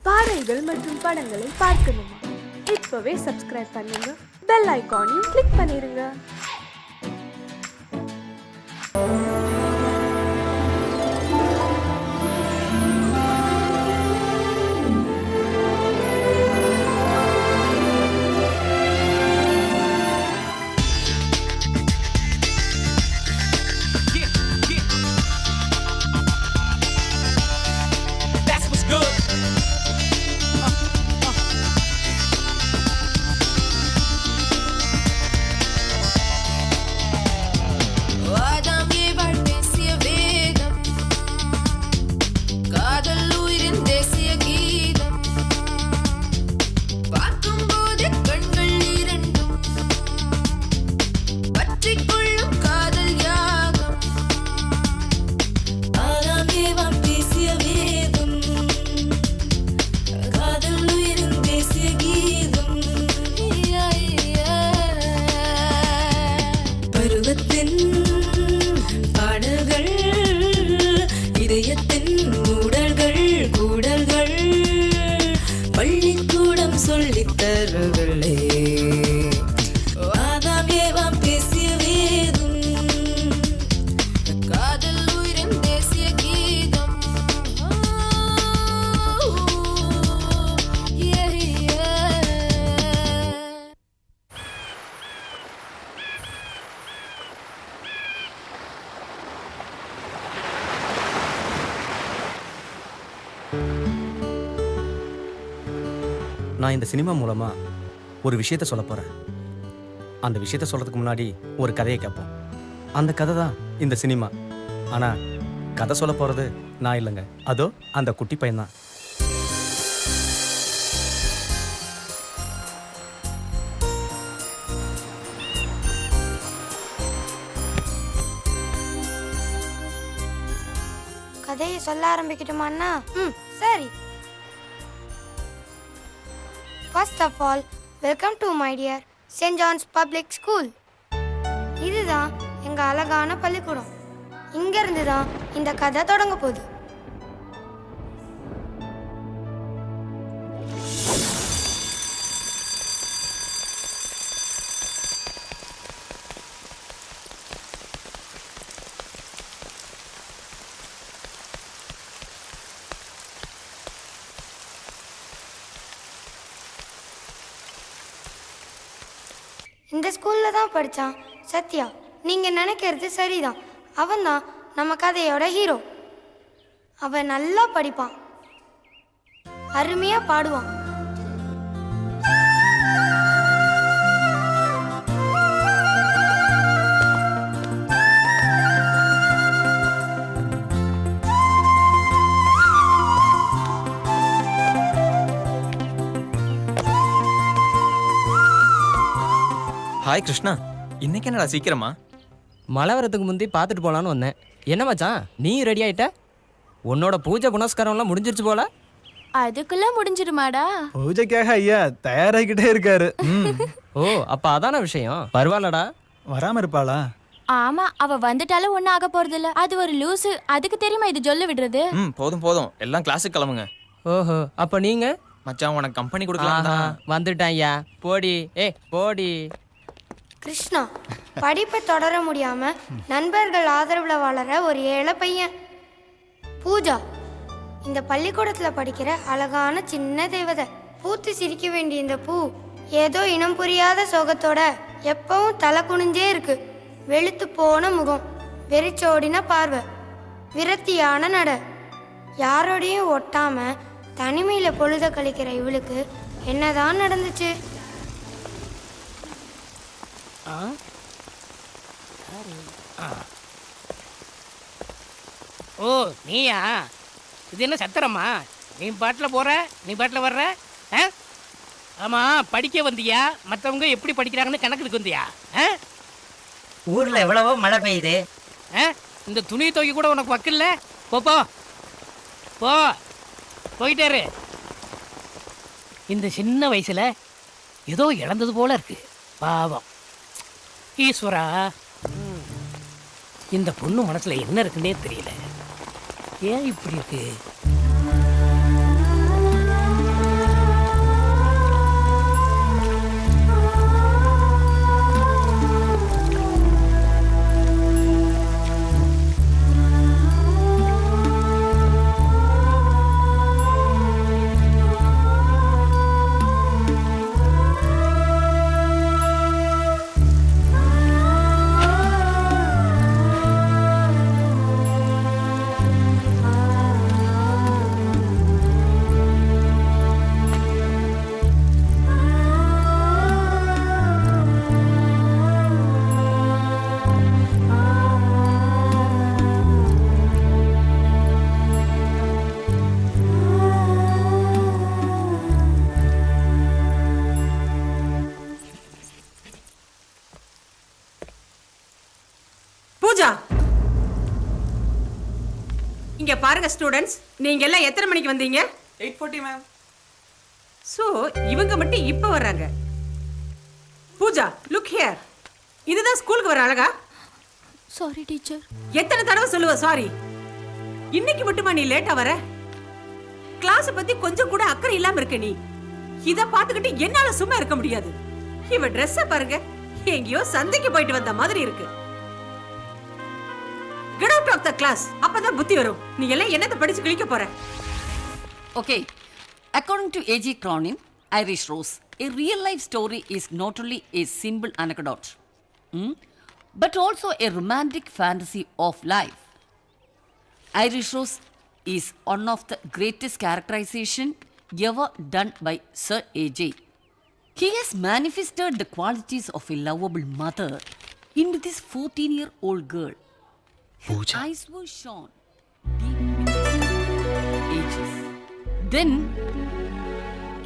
பாடல்கள் மற்றும் படங்களை பார்க்கணுமா? இப்பவே சப்ஸ்கிரைப் பண்ணுங்க, பெல் ஐகானையும் கிளிக் பண்ணிருங்க. நான் இந்த சினிமா மூலமா ஒரு விஷயத்த சொல்ல போறேன். அந்த விஷயத்த சொல்றதுக்கு முன்னாடி ஒரு கதையை கேட்போம். அந்த கதை தான் இந்த சினிமா. ஆனா கதை சொல்ல போறது நான் இல்லைங்க, அதோ அந்த குட்டி பையன் தான். கதையை சொல்ல ஆரம்பிக்கட்டுமாண்ணா? சரி. First of all, welcome to my dear St. John's Public School. இதுதான் எங்க அழகான பள்ளிக்கூடம். இங்க இருந்து தான் இந்த கதை தொடங்க போகுது. இந்த ஸ்கூல்ல தான் படித்தான் சத்யா. நீங்க நினைக்கிறது சரிதான். அவன் தான் நம்ம கதையோட ஹீரோ. அவன் நல்லா படிப்பான், அருமையா பாடுவான். ஹாய் கிருஷ்ணா, இன்னைக்கு என்னடா சீக்கிரமா? மழை வரதுக்கு முந்தி பார்த்துட்டு போகலான்னு வந்தேன். என்ன மச்சான், நீ ரெடி ஆயிட்ட? உன்னோட பூஜை புனஸ்காரம்லாம் முடிஞ்சிருச்சு போல. அதுக்குள்ள முடிஞ்சிருமாடா? பூஜைக்காக ஐயா தயாராகிக்கிட்டே இருக்காரு. ஓ, அப்ப அதான விஷயம். பரவாயில்லடா. வராம இருப்பாளா? ஆமா, அவ வந்துட்டாலும் ஒன்னும் ஆக போறது இல்ல. அது ஒரு லூசு. அதுக்கு தெரியுமா இது சொல்ல விடுறது? போதும் போதும், எல்லாம் கிளாஸுக்கு கிளம்புங்க. ஓஹோ, அப்ப நீங்க? மச்சான் உனக்கு கம்பெனி கொடுக்கலாம் தான். வந்துட்டேன் ஐயா. போடி போடி. கிருஷ்ணா படிப்பை தொடர முடியாம நண்பர்கள் ஆதரவுல வளர ஒரு ஏழை பையன். பூஜா இந்த பள்ளிக்கூடத்துல படிக்கிற அழகான சின்ன தேவதை. பூத்து சிரிக்க வேண்டிய இந்த பூ ஏதோ இனம் புரியாத சோகத்தோட எப்பவும் தலை குனிஞ்சே இருக்கு. வெளுத்து போன முகம், வெறிச்சோடின பார்வை, விரத்தியான நட. யாரோடையும் ஒட்டாம தனிமையில பொழுத கழிக்கிற இவளுக்கு என்னதான் நடந்துச்சு? ஓ, நீயா? இது என்ன சத்திரமா? நீ பாட்டில் போற, நீ பாட்டில் வர்ற? ஆமாம், படிக்க வந்தியா? மற்றவங்க எப்படி படிக்கிறாங்கன்னு கணக்குக்கு வந்தியா? ஊரில் எவ்வளவோ மழை பெய்யுது. இந்த துணி துவைக்க கூட உனக்கு வக்கில்ல? போ போ போயிட்டாரு. இந்த சின்ன வயசில் ஏதோ இழந்தது போல இருக்கு. பாவம். ஈஸ்வரா, இந்த பொண்ணு மனசுல என்ன இருக்குன்னே தெரியல. ஏன் இப்படி இருக்கு? இங்க பாருங்க ஸ்டூடெண்ட்ஸ், நீங்க எல்லாம் எத்தனை மணிக்கு வந்தீங்க? 8:40 மேம். சோ இவங்க மட்டும் இப்ப வர்றாங்க. Pooja, look here. இதுதான் ஸ்கூலுக்கு வர அழகா? Sorry teacher. எத்தனை தடவை சொல்லுவ சாரி? இன்னைக்கு மட்டுமா நீ லேட்டா வர? கிளாஸ் பத்தி கொஞ்சம் கூட அக்கறை இல்லாம இருக்க நீ. இத பாத்துக்கிட்டு என்னால சும்மா இருக்க முடியாது. இவ Dress பாருங்க, எங்கேயோ சந்தைக்கு போயிட்டு வந்த மாதிரி இருக்கு. Get out of the class. அப்பதான் புத்தி வரும். நீ எல்லாம் என்னத்தை படிச்சு கிழிக்க போற? Okay, according to A.G. Cronin, Irish Rose, a real-life story is not only a simple anecdote, but also a romantic fantasy of life. Irish Rose is one of the greatest characterization ever done by Sir A.J. He has manifested the qualities of a lovable mother into this 14-year-old girl. Her eyes were shone deep into ages. Then,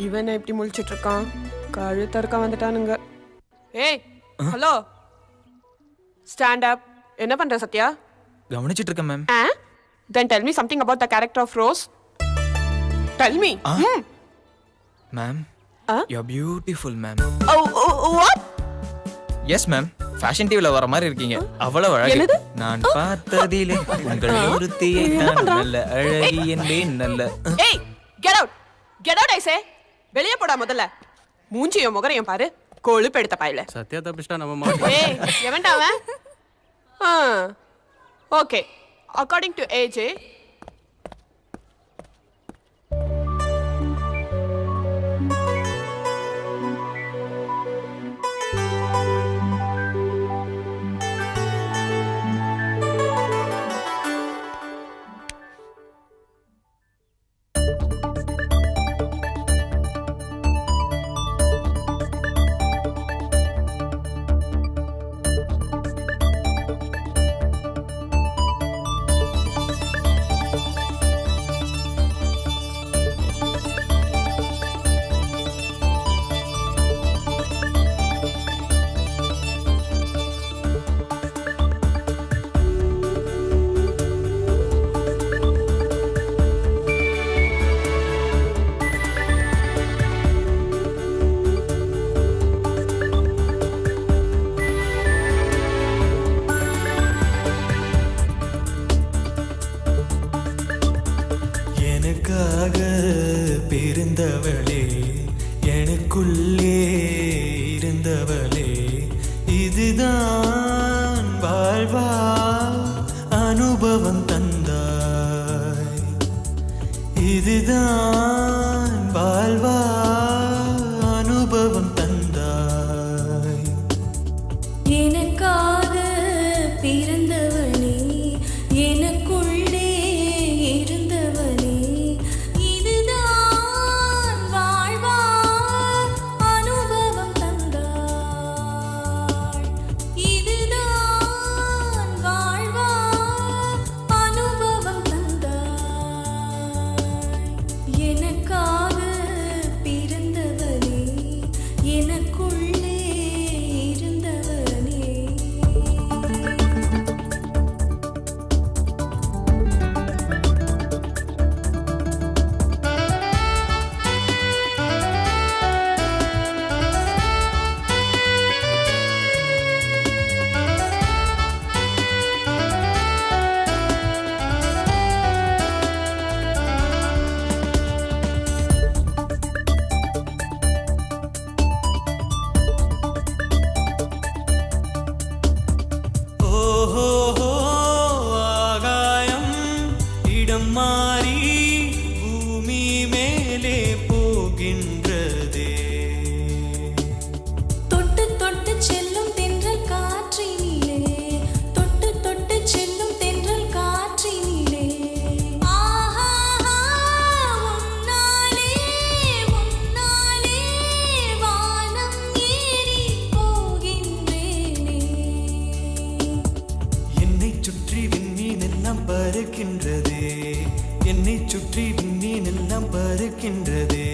இவன் இப்படி முழிச்சிட்டு இருக்கான். கழுத்தறுக்க வந்துட்டானுங்க. ஏய், hello. Stand up. என்ன பண்ற சத்யா? கவனிச்சிட்டு இருக்கேன் ma'am. Then tell me something about the character of Rose. Tell me. Ma'am, you are beautiful ma'am. What? Yes ma'am, fashion டிவில வர மாதிரி இருக்கீங்க. அவ்வளவு அழகு. நான் பார்த்ததிலே உங்கள் ஒருத்தியை நான் நல்ல அழகி என்பேன் நல்ல. ஏய், get out. Get out I say. வெளிய போடா முதல்ல. மூஞ்சியும் முகரையும் பாரு. கொழுப்பு எடுத்த பாயில. சத்யா தப்பிச்சிட்டா நம்ம மாட்டோம். ஏய், எவன்டா அவன்? Okay. According to AJ, எனக்காக பிறந்தவளே, எனக்குள்ளே இருந்தவளே, இதுதான் வாழ்வா? அனுபவம் தந்தாய். இதுதான் வாழ்வா? அனுபவம் தந்தாய். எனக்காக பிறந்தவனே, எனக்குள்ளே இருந்தவனே, இதுதான் வாழ்வா? அனுபவம் தந்தாய். இதுதான் வாழ்வா? அனுபவம் தந்தாய். எனக்காக பிறந்தவனே, எனக்குள்ளே இருந்தவனே. ஓஹோ, ஆகாயம் இடம் மாறி பூமி மேலே போகின்றதே. தொட்டு தொட்டு செல்லும் தென்றல் காற்றினிலே, தொட்டு தொட்டு செல்லும் தென்றல் காற்றினிலே. ஆஹா, உன்னாலே உன்னாலே வானம் ஏறி போகின்றேனே. என்னை சுற்றி விண்மீன் எல்லாம் பறக்கின்றதே, என்னை சுற்றி விண்மீன் எல்லாம் பறக்கின்றதே.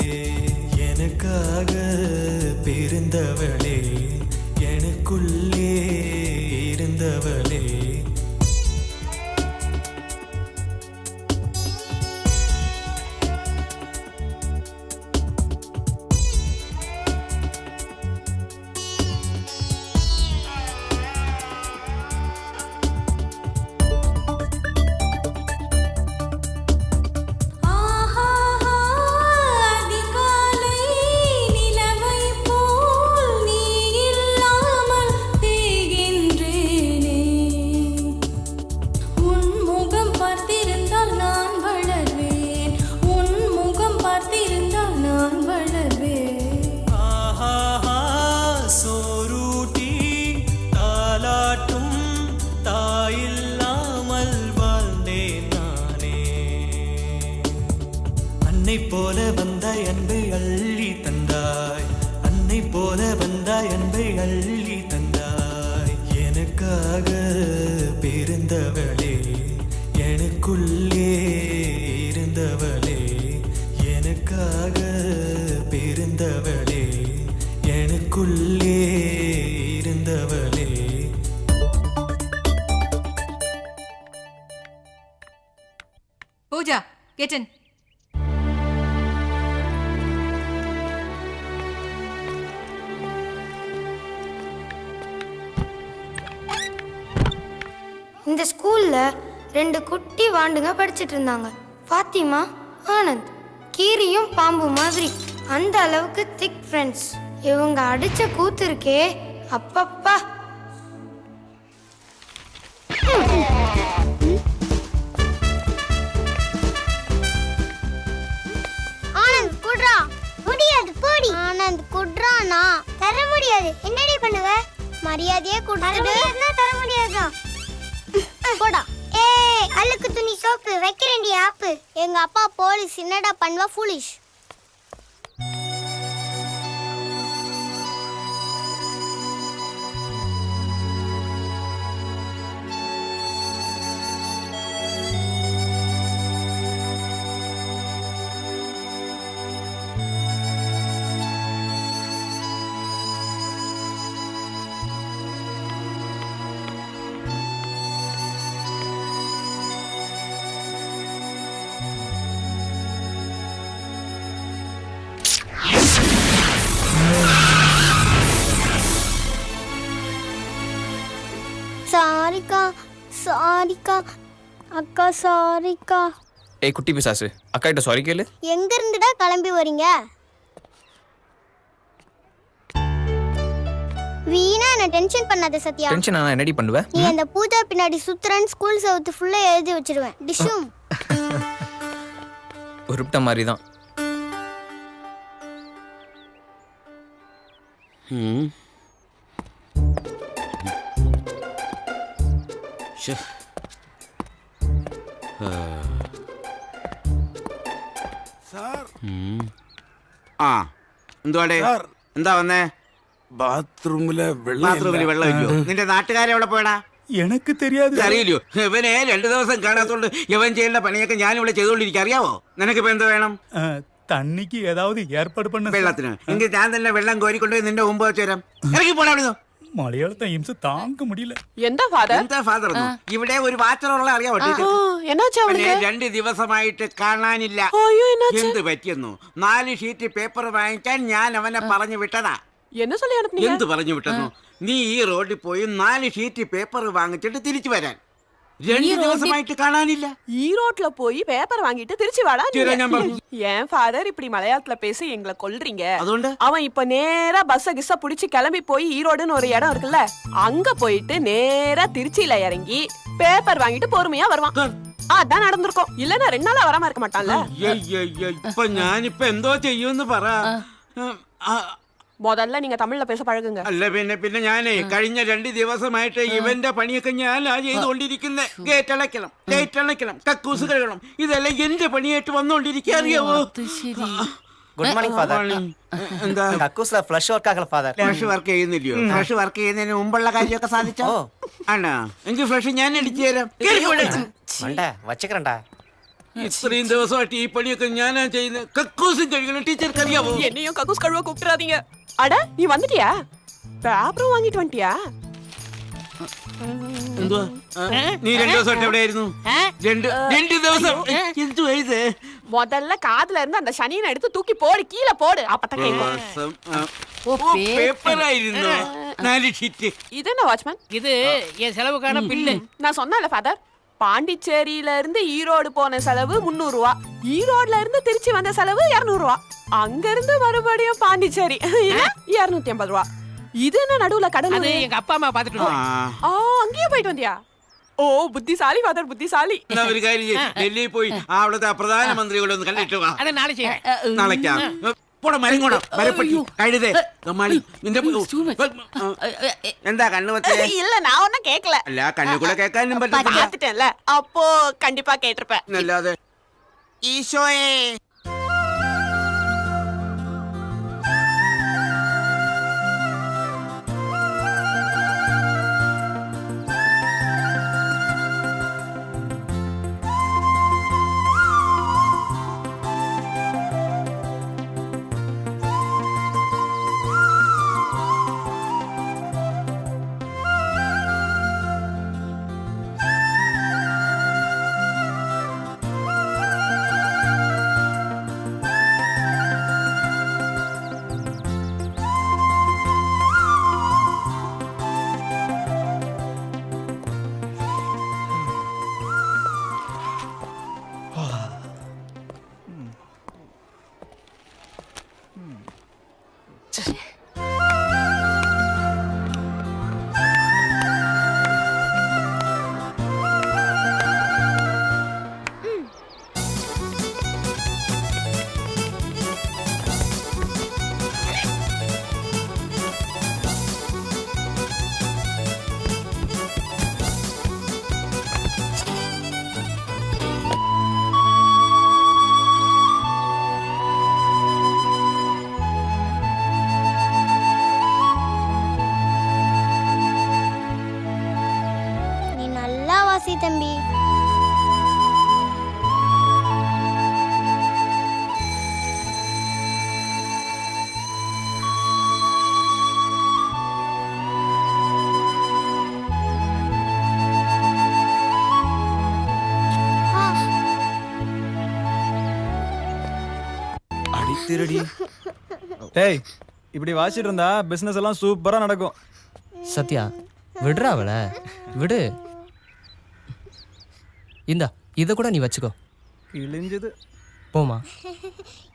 எனக்காக பிறந்தவளே, எனக்குள்ளே இருந்தவளே. அன்பை அள்ளி தந்தாய், அன்னை போல வந்தாய் அன்பை அள்ளி தந்தாய். எனக்காக பிறந்தவளே, எனக்குள்ளே இருந்தவளே, எனக்காக பிறந்தவளே, எனக்குள்ளே இருந்தவளே. Pooja, get in. இந்த ஸ்கூல்ல 2 குட்டி வாண்டுங்க படிச்சிட்டு இருந்தாங்க. ஃபாத்திமா, ஆனந்த். கீரியும் பாம்பு மாதிரி, அந்த அளவுக்கு திக் ஃப்ரெண்ட்ஸ். இவங்க அடிச்ச கூத்து இருக்கே, அப்பப்பா. ஆனந்த் குட்ரா. முடியாது போடி. ஆனந்த் குட்ரானா தர முடியாது. என்னடி பண்ணுவ? மரியாதையே குடுத்துடு. தர முடியாதா? போடா. ஏய், அழுக்கு துணி சோப்பு வைக்கிறேன்டி ஆப்பு. எங்க அப்பா போலீஸ், என்னடா பண்ணுவா ஃபூலிஷ். சாரிக்கா, சாரிக்கா அக்கா, சாரிக்கா. ஏய் குட்டி பிசாசு, அக்கா கிட்ட சாரி கேளு. எங்க இருந்துடா கிளம்பி வரீங்க? வீணா என்ன டென்ஷன் பண்ணாத சத்யா. டென்ஷன் ஆனா என்னடி பண்ணுவ? நீ அந்த பூஜா பின்னாடி சுத்துறன்னு ஸ்கூல் செவுத்து ஃபுல்லா எழுதி வச்சிருவேன். டிஷும் உருப்பிட்ட மாதிரி தான். എന്തുവാടേ എന്താ വന്നേ? ബാത്റൂമിലെ ബാത്റൂമിൽ വെള്ളം ഇല്ലയോ? നിന്റെ നാട്ടുകാരെ എവിടെ പോയടാ? எனக்கு தெரியாது. അറിയില്ലയോ? ഇവനെ 2 ദിവസം കാണാത്തോണ്ട് ഇവൻ ചെയ്യേണ്ട പണിയൊക്കെ ഞാൻ ഇവിടെ ചെയ്തുകൊണ്ടിരിക്കുക. അറിയാവോ? നിനക്കിപ്പോ എന്ത് വേണം? தண்ணிக்கு ஏதாவது ஏற்பாடு பண்ண. വെള്ളത്തിന് എങ്കിൽ ഞാൻ തന്നെ വെള്ളം കോരിക്കൊണ്ടുപോയി നിന്റെ മുമ്പ് വെച്ച് തരാം. ഇറങ്ങി പോടാ അവിടുന്ന്. மலையாளத்தை இம்ச தாங்க முடியல. എന്താ ഫാദർ? ഇവിടെ ഒരു വാച്ചറുള്ള അറിയാവോ? 2 ദിവസമായിട്ട് കാണാനില്ല. എന്ത് പറ്റിയെന്നു? 4 ഷീറ്റ് പേപ്പർ വാങ്ങിക്കാൻ ഞാൻ അവനെ പറഞ്ഞു വിട്ടതാ. എന്ത് പറഞ്ഞു വിട്ടെന്നു? നീ ഈ റോഡിൽ പോയി 4 ഷീറ്റ് പേപ്പർ വാങ്ങിച്ചിട്ട് തിരിച്ചു വരാൻ. 2 ദിവസമായിട്ട് കാണാനില്ല. ഈ ரோட்ல போய் பேப்பர் வாங்கிட்டு திருச்சி வாடா. என் ஃபாதர் இப்படி மலையாளத்துல பேசி எங்களை கொல்றீங்க. அவன் இப்ப நேரா பஸ்ஸ கிஸ்ஸ புடிச்சு கிளம்பி போய் ஈரோடுன்னு ஒரு இடம் இருக்குல்ல, அங்க போயிட்டு நேரா திருச்சியில இறங்கி பேப்பர் வாங்கிட்டு பொறுமையா வருவான். அதான் நடந்திருக்கும். இல்லன்னா 2 நாளா வராம இருக்க மாட்டான்ல. ഇപ്പൊ ഞാനിപ്പോ എന്തോ ചെയ്യുമെന്ന് പറ. முதல்ல நீங்க தமிழ்ல பேச பழகுங்க. അല്ല പിന്നെ ഞാനേ കഴിഞ്ഞ 2 ദിവസമായിട്ട് ഇവന്റെ പണിയൊക്കെ ഞാനാ ചെയ്തുകൊണ്ടിരിക്കുന്നത്. ഗേറ്റ് അടയ്ക്കണം, കക്കൂസ് കഴുകണം, ഇതെല്ലാം എന്റെ പണിയായിട്ട് വന്നോണ്ടിരിക്കുക. അറിയാവോ? Good morning father. എന്താ കക്കൂസിലെ ഫ്ലഷ് വർക്ക് ആക്കല ഫാദർ. ഫ്ലഷ് വർക്ക് ചെയ്യുന്നില്ലയോ? ഫ്ലഷ് വർക്ക് ചെയ്യുന്നതിന് മുമ്പുള്ള കാര്യമൊക്കെ സാധിച്ചോ? ആണോ? എങ്കിൽ ഫ്ലഷ് ഞാൻ അടിച്ചു തരാം. വച്ചേക്കണ്ടാ. ഇത്രയും ദിവസമായിട്ട് ഈ പണിയൊക്കെ ഞാനാ ചെയ്യുന്നത്. കക്കൂസും കഴുകണം. ടീച്ചർക്ക് അറിയാവോ? என்னையும் கக்கூஸ் கழுவ கூப்பிட்டுறாதீங்க. அட நீ வந்துட்டியா? பேப்பரும் வாங்கிட்டு வந்துட்டியா? എന്തുവാ? നീ 2 ദിവസമായിട്ട് എവിടെയായിരുന്നു? 2 ദിവസം. എന്തുവാ ഇത്? முதல்ல காதுல இருந்து அந்த சனியனை எடுத்து தூக்கி போடு, கீழே போடு. அப்பதான் கேட்கும். പേപ്പറായിരുന്നു 4 ஷீட். இது என்ன வாட்ச்மேன்? இது என் செலவுக்கான பில்லு. நான் சொன்னேன்ல ஃபாதர், பாண்டிச்சேரியில இருந்து ஈரோடு போன செலவு 300 ரூபா, ஈரோடுல இருந்து திருச்சி வந்த செலவு 200 ரூபா, அங்க இருந்து மறுபடியும் பாண்டிச்சேரி 250 ரூபா. இது என்ன நடுவுல கடல்? அது எங்க அப்பா அம்மா பாத்துட்டு அங்கேயே போயிட்டு வந்தியா? ഓ ബുദ്ധിശാലി ഫാദർ, ബുദ്ധിശാലി. ഒരു കാര്യം, ഡൽഹിയിൽ പോയി അവിടുത്തെ പ്രധാനമന്ത്രികളെ ഒന്ന് കണ്ടിട്ട് വാ. അത് നാളെ ചെയ്യാം. നാളേക്കാ? പോടാ മരങ്ങോടാ, മരപ്പട്ടി കഴുതേ കമ്മാളി. നിന്റെ എന്താ കണ്ണു വച്ചേ? இல்ல நான் ஒன்னும் கேட்கல. അല്ല കണ്ണു കൂടെ കേൾക്കാനും പറ്റില്ല. பார்த்துட்டேன்ல, அப்போ கண்டிப்பா கேட்டிருப்பேன். അല്ലാതെ ഈശോയെ நீ நல்லா வாசி தம்பி. அடித்திரடி. டேய் இப்படி வாசிட்டு இருந்தா பிசினஸ் எல்லாம் சூப்பரா நடக்கும். சத்யா விடுறா அவளை, விடு. இந்தா இதை கூட நீ வச்சுக்கோ. கிழிஞ்சது. போமா.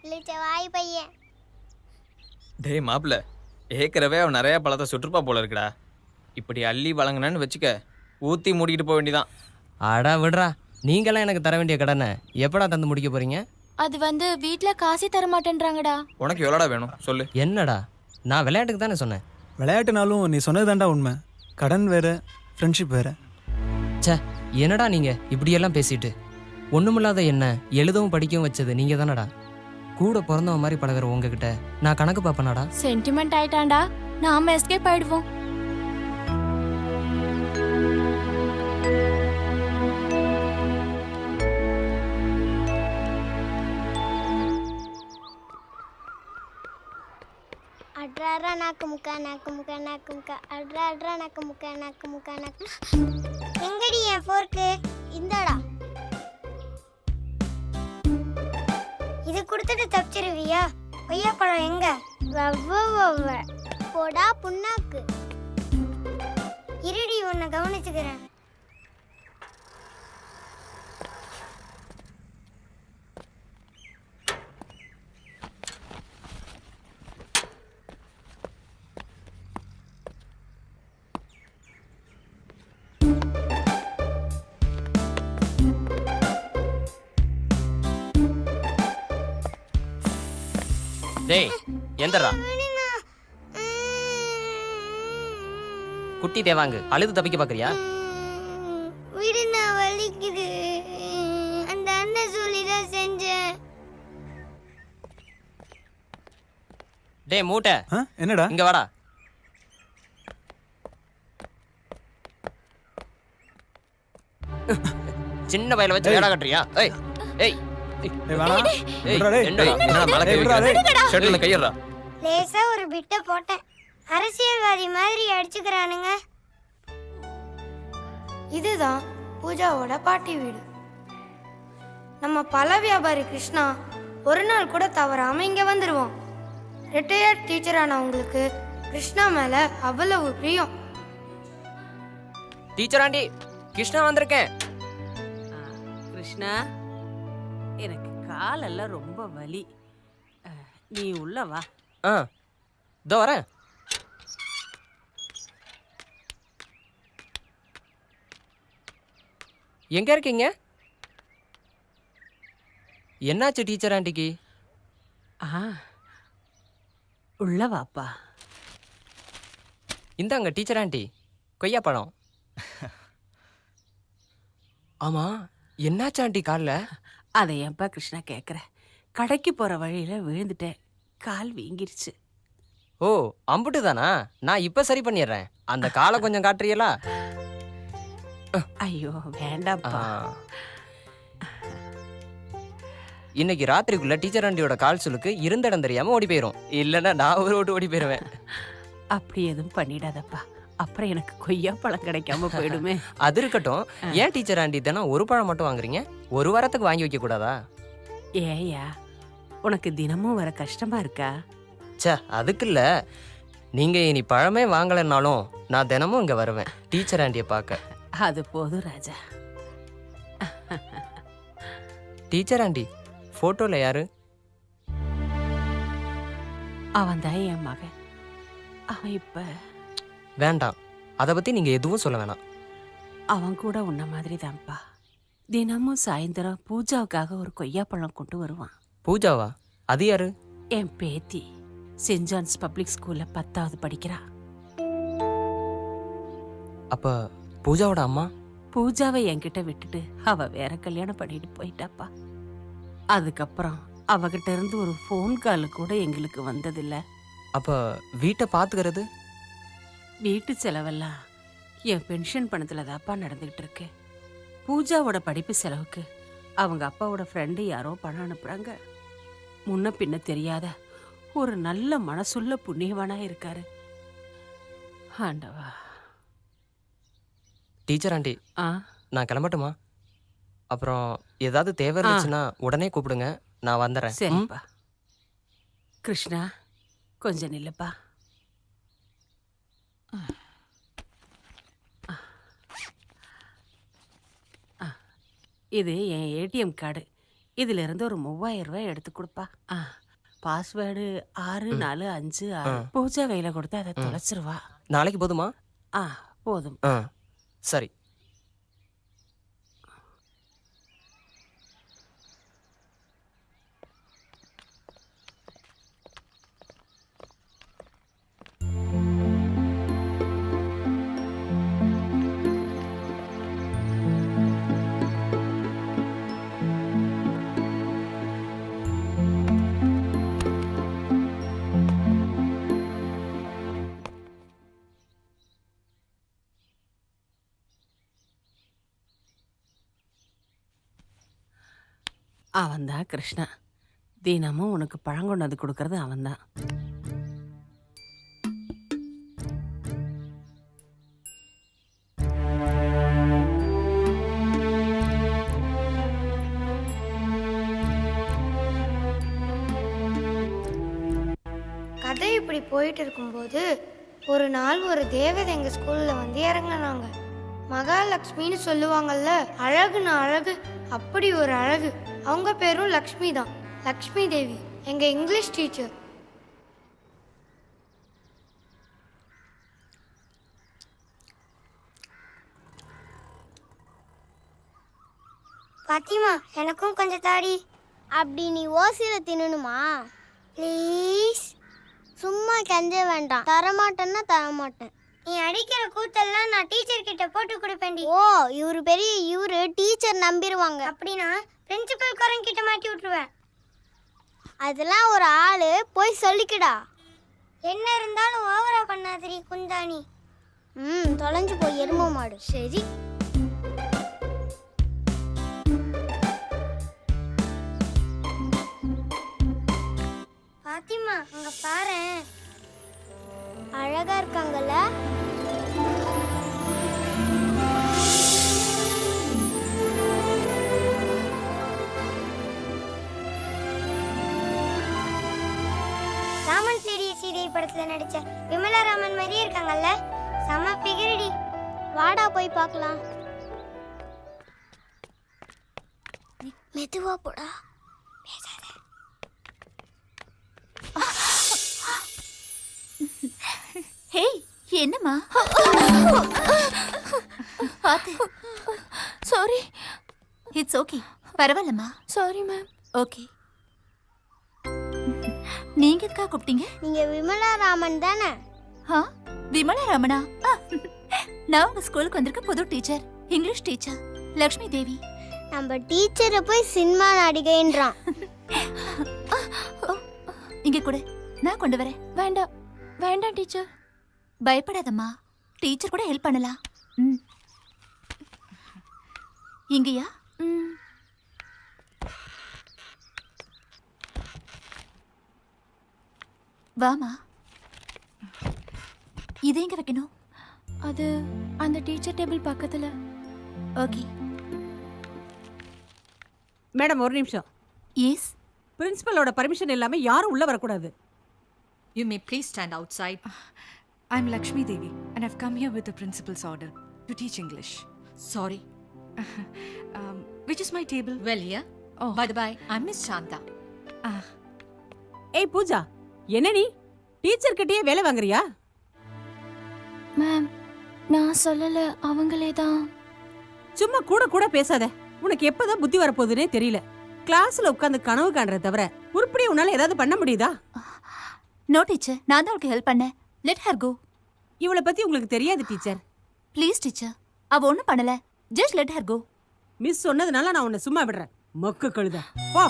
இழுச்ச வாய் பையன். டேய் மாப்பிள்ள, ஏற்கனவே அவன் நிறைய பழத்தை சுற்றுப்பா போல இருக்குடா. இப்படி அள்ளி வழங்கினான்னு வச்சுக்க, ஊற்றி மூடிக்கிட்டு போக வேண்டியதான். அடா விடுறா, நீங்களாம் எனக்கு தர வேண்டிய கடனை எப்படா தந்து முடிக்க போறீங்க? அது வீட்ல காசே தர மாட்டேன்றாங்கடா. உனக்கு எவ்வளோடா வேணும் சொல்லு. என்னடா, நான் விளையாட்டுக்கு தானே சொன்னேன். விளையாட்டுனாலும் நீ சொன்னதுதான்டா உண்மை. கடன் வேற, ஃப்ரெண்ட்ஷிப் வேற. ச்சே, என்னடா நீங்க இப்படியெல்லாம் பேசிட்டு. ஒண்ணுமில்லாத என்ன எழுதவும் படிக்கவும் வச்சது நீங்க தானடா. கூட பிறந்தவன் மாதிரி பழகுற உங்ககிட்ட நான் கணக்கு பார்ப்பேனாடா? சென்டிமெண்ட் ஆயிட்டான்டா, நாம எஸ்கேப் ஆயிடுவோம். அட்ரா நாக்கு முக்கா நாக்கு முக்கா நாக்கு முக்கா அட்ரா நாக்கு முக்கா நாக்கு முக்கா நாக்கு. எங்கடி என் ஃபோர்க்கு? இந்தடா. இது கொடுத்துட்டு தப்பிச்சிருவியா? கொய்யாப்பழம் எங்க? போடா புண்ணாக்கு. இருடி, உன்னை கவனிச்சுக்கிறேன். டேய் எந்தடா குட்டி தேவாங்கு, அழுது தப்பிக்க பாக்குறியா? விடுனா, வலிக்குது. அந்த அண்ணன் சொல்லிதான் செஞ்சேன். டேய் மூட்டை, என்னடா இங்க வாடா. சின்ன பையல வச்சு வேலை கட்டுறியா? ஏய் ஏய் லேசா ஒரு பிட்ட போட்டேன். அரசியல்வாதி மாதிரி அடிச்சுக்கிறானுங்க. இதுதான் பூஜாவோட பாட்டி வீடு. நம்ம பல வியாபாரி கிருஷ்ணா ஒரு நாள் கூட தவறாம இங்க வந்துருவோம். ரிட்டையர்ட் டீச்சரான உங்களுக்கு கிருஷ்ணா மேல அவ்வளவு பிரியம். டீச்சர் ஆண்டி, கிருஷ்ணா வந்திருக்கேன். கிருஷ்ணா, எனக்கு காலெல்லாம் ரொம்ப வலி. நீ உள்ள வா. இதோ வரேன். எங்க இருக்கீங்க? என்னாச்சு டீச்சர் ஆண்டிக்கு? உள்ள வாப்பா. இந்தாங்க டீச்சர் ஆண்டி, கொய்யா பழம். ஆமா, என்னாச்சு ஆண்டி கால்ல? அதை ஏன்பா கிருஷ்ணா கேட்குற? கடைக்கு போற வழியில விழுந்துட்டேன், கால் வீங்கிருச்சு. ஓ, அம்புட்டு தானா? நான் இப்ப சரி பண்ணிடுறேன். அந்த காலை கொஞ்சம் காட்டுறீங்களா? ஐயோ வேண்டாப்பா. இன்னைக்கு ராத்திரிக்குள்ள டீச்சர் ஆண்டியோட கால் சுளுக்கு இருந்த இடம் தெரியாம ஓடி போயிரும். இல்லைன்னா நான் ஒரு ஓட்டு ஓடி போயிருவேன். அப்படி எதுவும் பண்ணிடாதப்பா, அப்புறம் எனக்கு கொய்யா பழம் கிடைக்காம போயிடுமே. அது இருக்கட்டும், ஏன் டீச்சர் ஆண்டி தினம் ஒரு பழம் மட்டும் வாங்குறீங்க? ஒரு வாரத்துக்கு வாங்கி வைக்க கூடாதா? ஏயா, உனக்கு தினமும் வர கஷ்டமா இருக்கா? சே, அதுக்கு இல்ல. நீங்க இனி பழமே வாங்கலைன்னாலும் நான் தினமும் இங்க வருவேன் டீச்சர் ஆண்டியை பார்க்க. அது போதும் ராஜா. டீச்சர் ஆண்டி, போட்டோல யாரு? அவன் தான் என் மகன். அவன் இப்ப வேண்டாம், அதை பற்றி நீங்கள் எதுவும் சொல்ல வேணாம். அவன் கூட உன்ன மாதிரி தான்ப்பா. தினமும் சாயந்தரம் பூஜாவுக்காக ஒரு கொய்யாப்பழம் கொண்டு வருவான். பூஜாவா? அது யாரு? என் பேத்தி சென்ட் ஜான்ஸ் பப்ளிக் ஸ்கூல்ல 10வது படிக்கிறா. அப்போ பூஜாவோட அம்மா? பூஜாவை என்கிட்ட விட்டுட்டு அவ வேற கல்யாணம் பண்ணிட்டு போயிட்டாப்பா. அதுக்கப்புறம் அவகிட்ட இருந்து ஒரு ஃபோன் கால் கூட எங்களுக்கு வந்ததில்ல. அப்போ வீட்டை பார்த்துக்கிறது? வீட்டு செலவெல்லாம் என் பென்ஷன் பணத்துல தாப்பா நடந்துகிட்டு இருக்கு. பூஜாவோட படிப்பு செலவுக்கு அவங்க அப்பாவோட ஃப்ரெண்டு யாரோ பணம் அனுப்புறாங்க. முன்ன பின்ன தெரியாத ஒரு நல்ல மனசுள்ள புண்ணியவானா இருக்காரு. ஆண்டவா. டீச்சர் ஆண்டி, நான் கிளம்பட்டுமா? அப்புறம் ஏதாவது தேவை இருந்துச்சுன்னா உடனே கூப்பிடுங்க, நான் வந்துடுறேன். சரிப்பா. கிருஷ்ணா, கொஞ்சம் நில்லுப்பா. இது என் ஏடிஎம் கார்டு. இதுல இருந்து ஒரு 3000 ரூபாய் எடுத்து கொடுப்பா. பாஸ்வேர்டு 6456. பூஜா கையில கொடுத்து அதை தொலைச்சிருவா. நாளைக்கு போதுமா? போதும். சரி. அவன்தான் கிருஷ்ணா. தினமும் உனக்கு பழம் கொண்டு வந்து கொடுக்கறது அவன்தான். கதை இப்படி போயிட்டு இருக்கும்போது ஒரு நாள் ஒரு தேவதை எங்க ஸ்கூல்ல வந்து இறங்கினாங்க. மகாலட்சுமின்னு சொல்லுவாங்கல்ல, அழகுன்னு அழகு, அப்படி ஒரு அழகு. அவங்க பேரும் லக்ஷ்மி தான், லக்ஷ்மி தேவி, எங்க இங்கிலீஷ் டீச்சர். பாத்திமா, எனக்கும் கொஞ்சம் தாடி. அப்படி நீ ஓசியில தின்னணுமா? ப்ளீஸ். சும்மா கெஞ்ச வேண்டாம். தரமாட்டேன்னா தரமாட்டேன். நீ அடிக்கிற கூத்தெல்லாம் நான் டீச்சர் கிட்ட போட்டு கொடுப்பேன்டி. ஓ, இவரு பெரிய இவரு டீச்சர் நம்பிடுவாங்க. அப்படின்னா பிரின்சிபல் காரன் கிட்ட மாட்டி விட்டுருவேன். அதெல்லாம் ஒரு ஆளு, போய் சொல்லிக்கடா. என்ன இருந்தாலும் ஓவரா பண்ணாதடி குந்தாணி. தொலைஞ்சு போய் எரும மாடு. சரி. பாத்திமா, அங்க பாரு, அழகா இருக்காங்கல்ல. ராமன் தேடிய சீதை படத்துல நடிச்ச விமலா ராமன் மாதிரியே இருக்காங்கல்ல. செம பிகரடி. வாடா போய் பார்க்கலாம். மெதுவா போடா. ஹேய், என்னம்மா? பாத்து. சாரி. It's okay. பரவாயில்லம்மா. Sorry ma'am. ஓகே. நீங்க எதுக்கா கூப்பிட்டீங்க? நீங்க விமலா ராமன் தானே? விமலா ராமனா? நான் உங்க ஸ்கூலுக்கு வந்திருக்க புது teacher, English teacher, Lakshmi Devi. நம்ம டீச்சரை போய் சினிமா நடிகைன்றான். இங்க கூட நான் கொண்டு வரேன். வேண்டாம் வேண்டாம் டீச்சர். பயப்படாதம்மா, டீச்சர் கூட ஹெல்ப் பண்ணலாம். இங்கயா? வாமா. இது எங்க வைக்கணும்? அது அந்த டீச்சர் டேபிள் பக்கத்துல. ஓகே மேடம், ஒரு நிமிஷம். எஸ். பிரின்சிபலோட பர்மிஷன் இல்லாம யாரும் உள்ள வரக்கூடாது. You may please stand outside. I'm Lakshmi Devi and I've come here with the principal's order to teach English. Sorry. Which is my table? Well, here. Oh. By the by, I'm Miss Shanta. ஏய் பூஜா, என்ன நீ teacher கிட்டயே வேலை வாங்குறியா? Ma'am நான் சொல்லல, அவங்களே தான். சும்மா கூட கூட பேசாத. உனக்கு எப்பதான் புத்தி வரப்போகுதுன்னே தெரியல. கிளாஸ்ல உட்கார்ந்து கனவு காண்றத தவிர உருப்படியா உன்னால ஏதாவது பண்ண முடியுதா? நோ டீச்சர், நான் தான் அவளுக்கு ஹெல்ப் பண்ணேன். Let her go. இவளை பத்தி உங்களுக்கு தெரியாது டீச்சர். ப்ளீஸ் டீச்சர், அவ ஒண்ணும் பண்ணல. Just let her go. Miss சொன்னதுனால நான் உன்னை சும்மா விடுறேன். மொக்க கழுத போ.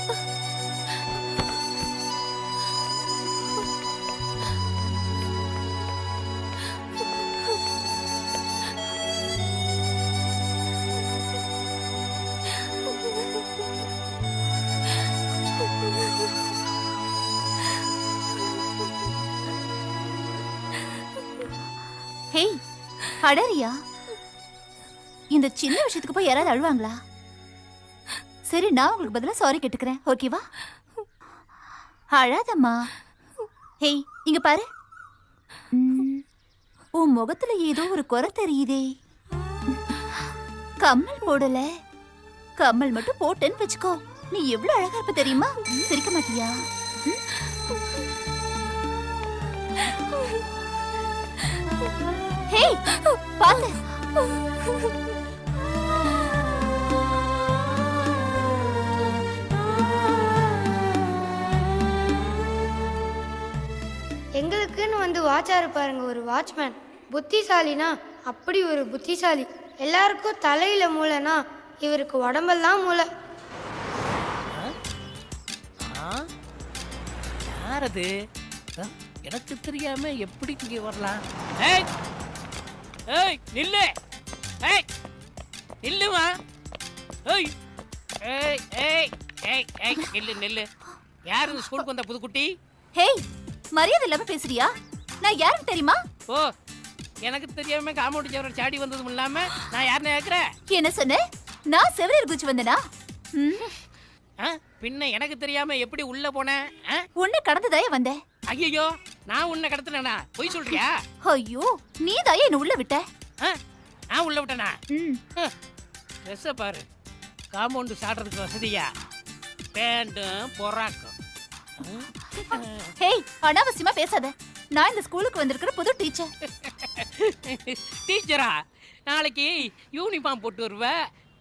ஹேய், அடரியா, இந்த சின்ன விஷயத்துக்கு போய் யாராவது அழுவாங்களா? சரி, நான் உங்களுக்கு பதிலா சாரி கேட்டுக்கிறேன், ஓகேவா? அழாதம்மா. ஹேய், இங்க பாரு. உன் முகத்துல ஏதோ ஒரு குறை தெரியுதே. கம்மல் போடல. கம்மல் மட்டும் போட்டேன்னு வச்சுக்கோ, நீ எவ்வளவு அழகா இருப்ப தெரியுமா? சிரிக்க மாட்டியா? ஹேய், பாத்து. எங்களுக்குன்னு வந்து வாட்சாரு பாருங்க ஒரு வாட்ச்மேன். புத்திசாலினா அப்படி ஒரு புத்திசாலி. எல்லாருக்கும் தலையில மூளைனா இவருக்கு உடம்பெல்லாம் மூளை. யார் அது? எனக்கு தெரியாம எப்படி இங்கே வரலாம்? ஏய் ஏய் நில்லு! ஏய் நில்லுமா! ஏய் ஏய் ஏய் ஏய் ஏய் நில்லு நில்லு! யார் இந்த ஸ்கூலுக்கு வந்த புதுக்குட்டி? ஹேய், மரியாதை இல்லாம பேசுறியா? நான் யாருன்னு தெரியுமா? ஓ, எனக்கு தெரியாம காம்பவுண்ட் சேவர சாடி வந்ததும் இல்லாம நான் யாருன்னு கேக்குறேன்? என்ன சொன்ன? நான் செவரேர் குச்சி வந்தனா? பின்ன எனக்கு தெரியாம எப்படி உள்ள போனேன்? உன்னை கடந்துதாயே வந்தேன். ஐயோ, நான் உன்னை கடத்தினா? பொய் சொல்றியா? ஐயோ, நீ தாயே என்ன உள்ள விட்ட. நான் உள்ள விட்டனா? ட்ரெஸ்ஸை பாரு, காம்பவுண்டு சாடுறதுக்கு வசதியா? பேண்டும் பொறாக்கும். ஹேய், அனாவசியமா பேசாத. நான் இந்த ஸ்கூலுக்கு வந்திருக்கிற புது டீச்சர். டீச்சரா? நாளைக்கு யூனிஃபார்ம் போட்டு வருவ,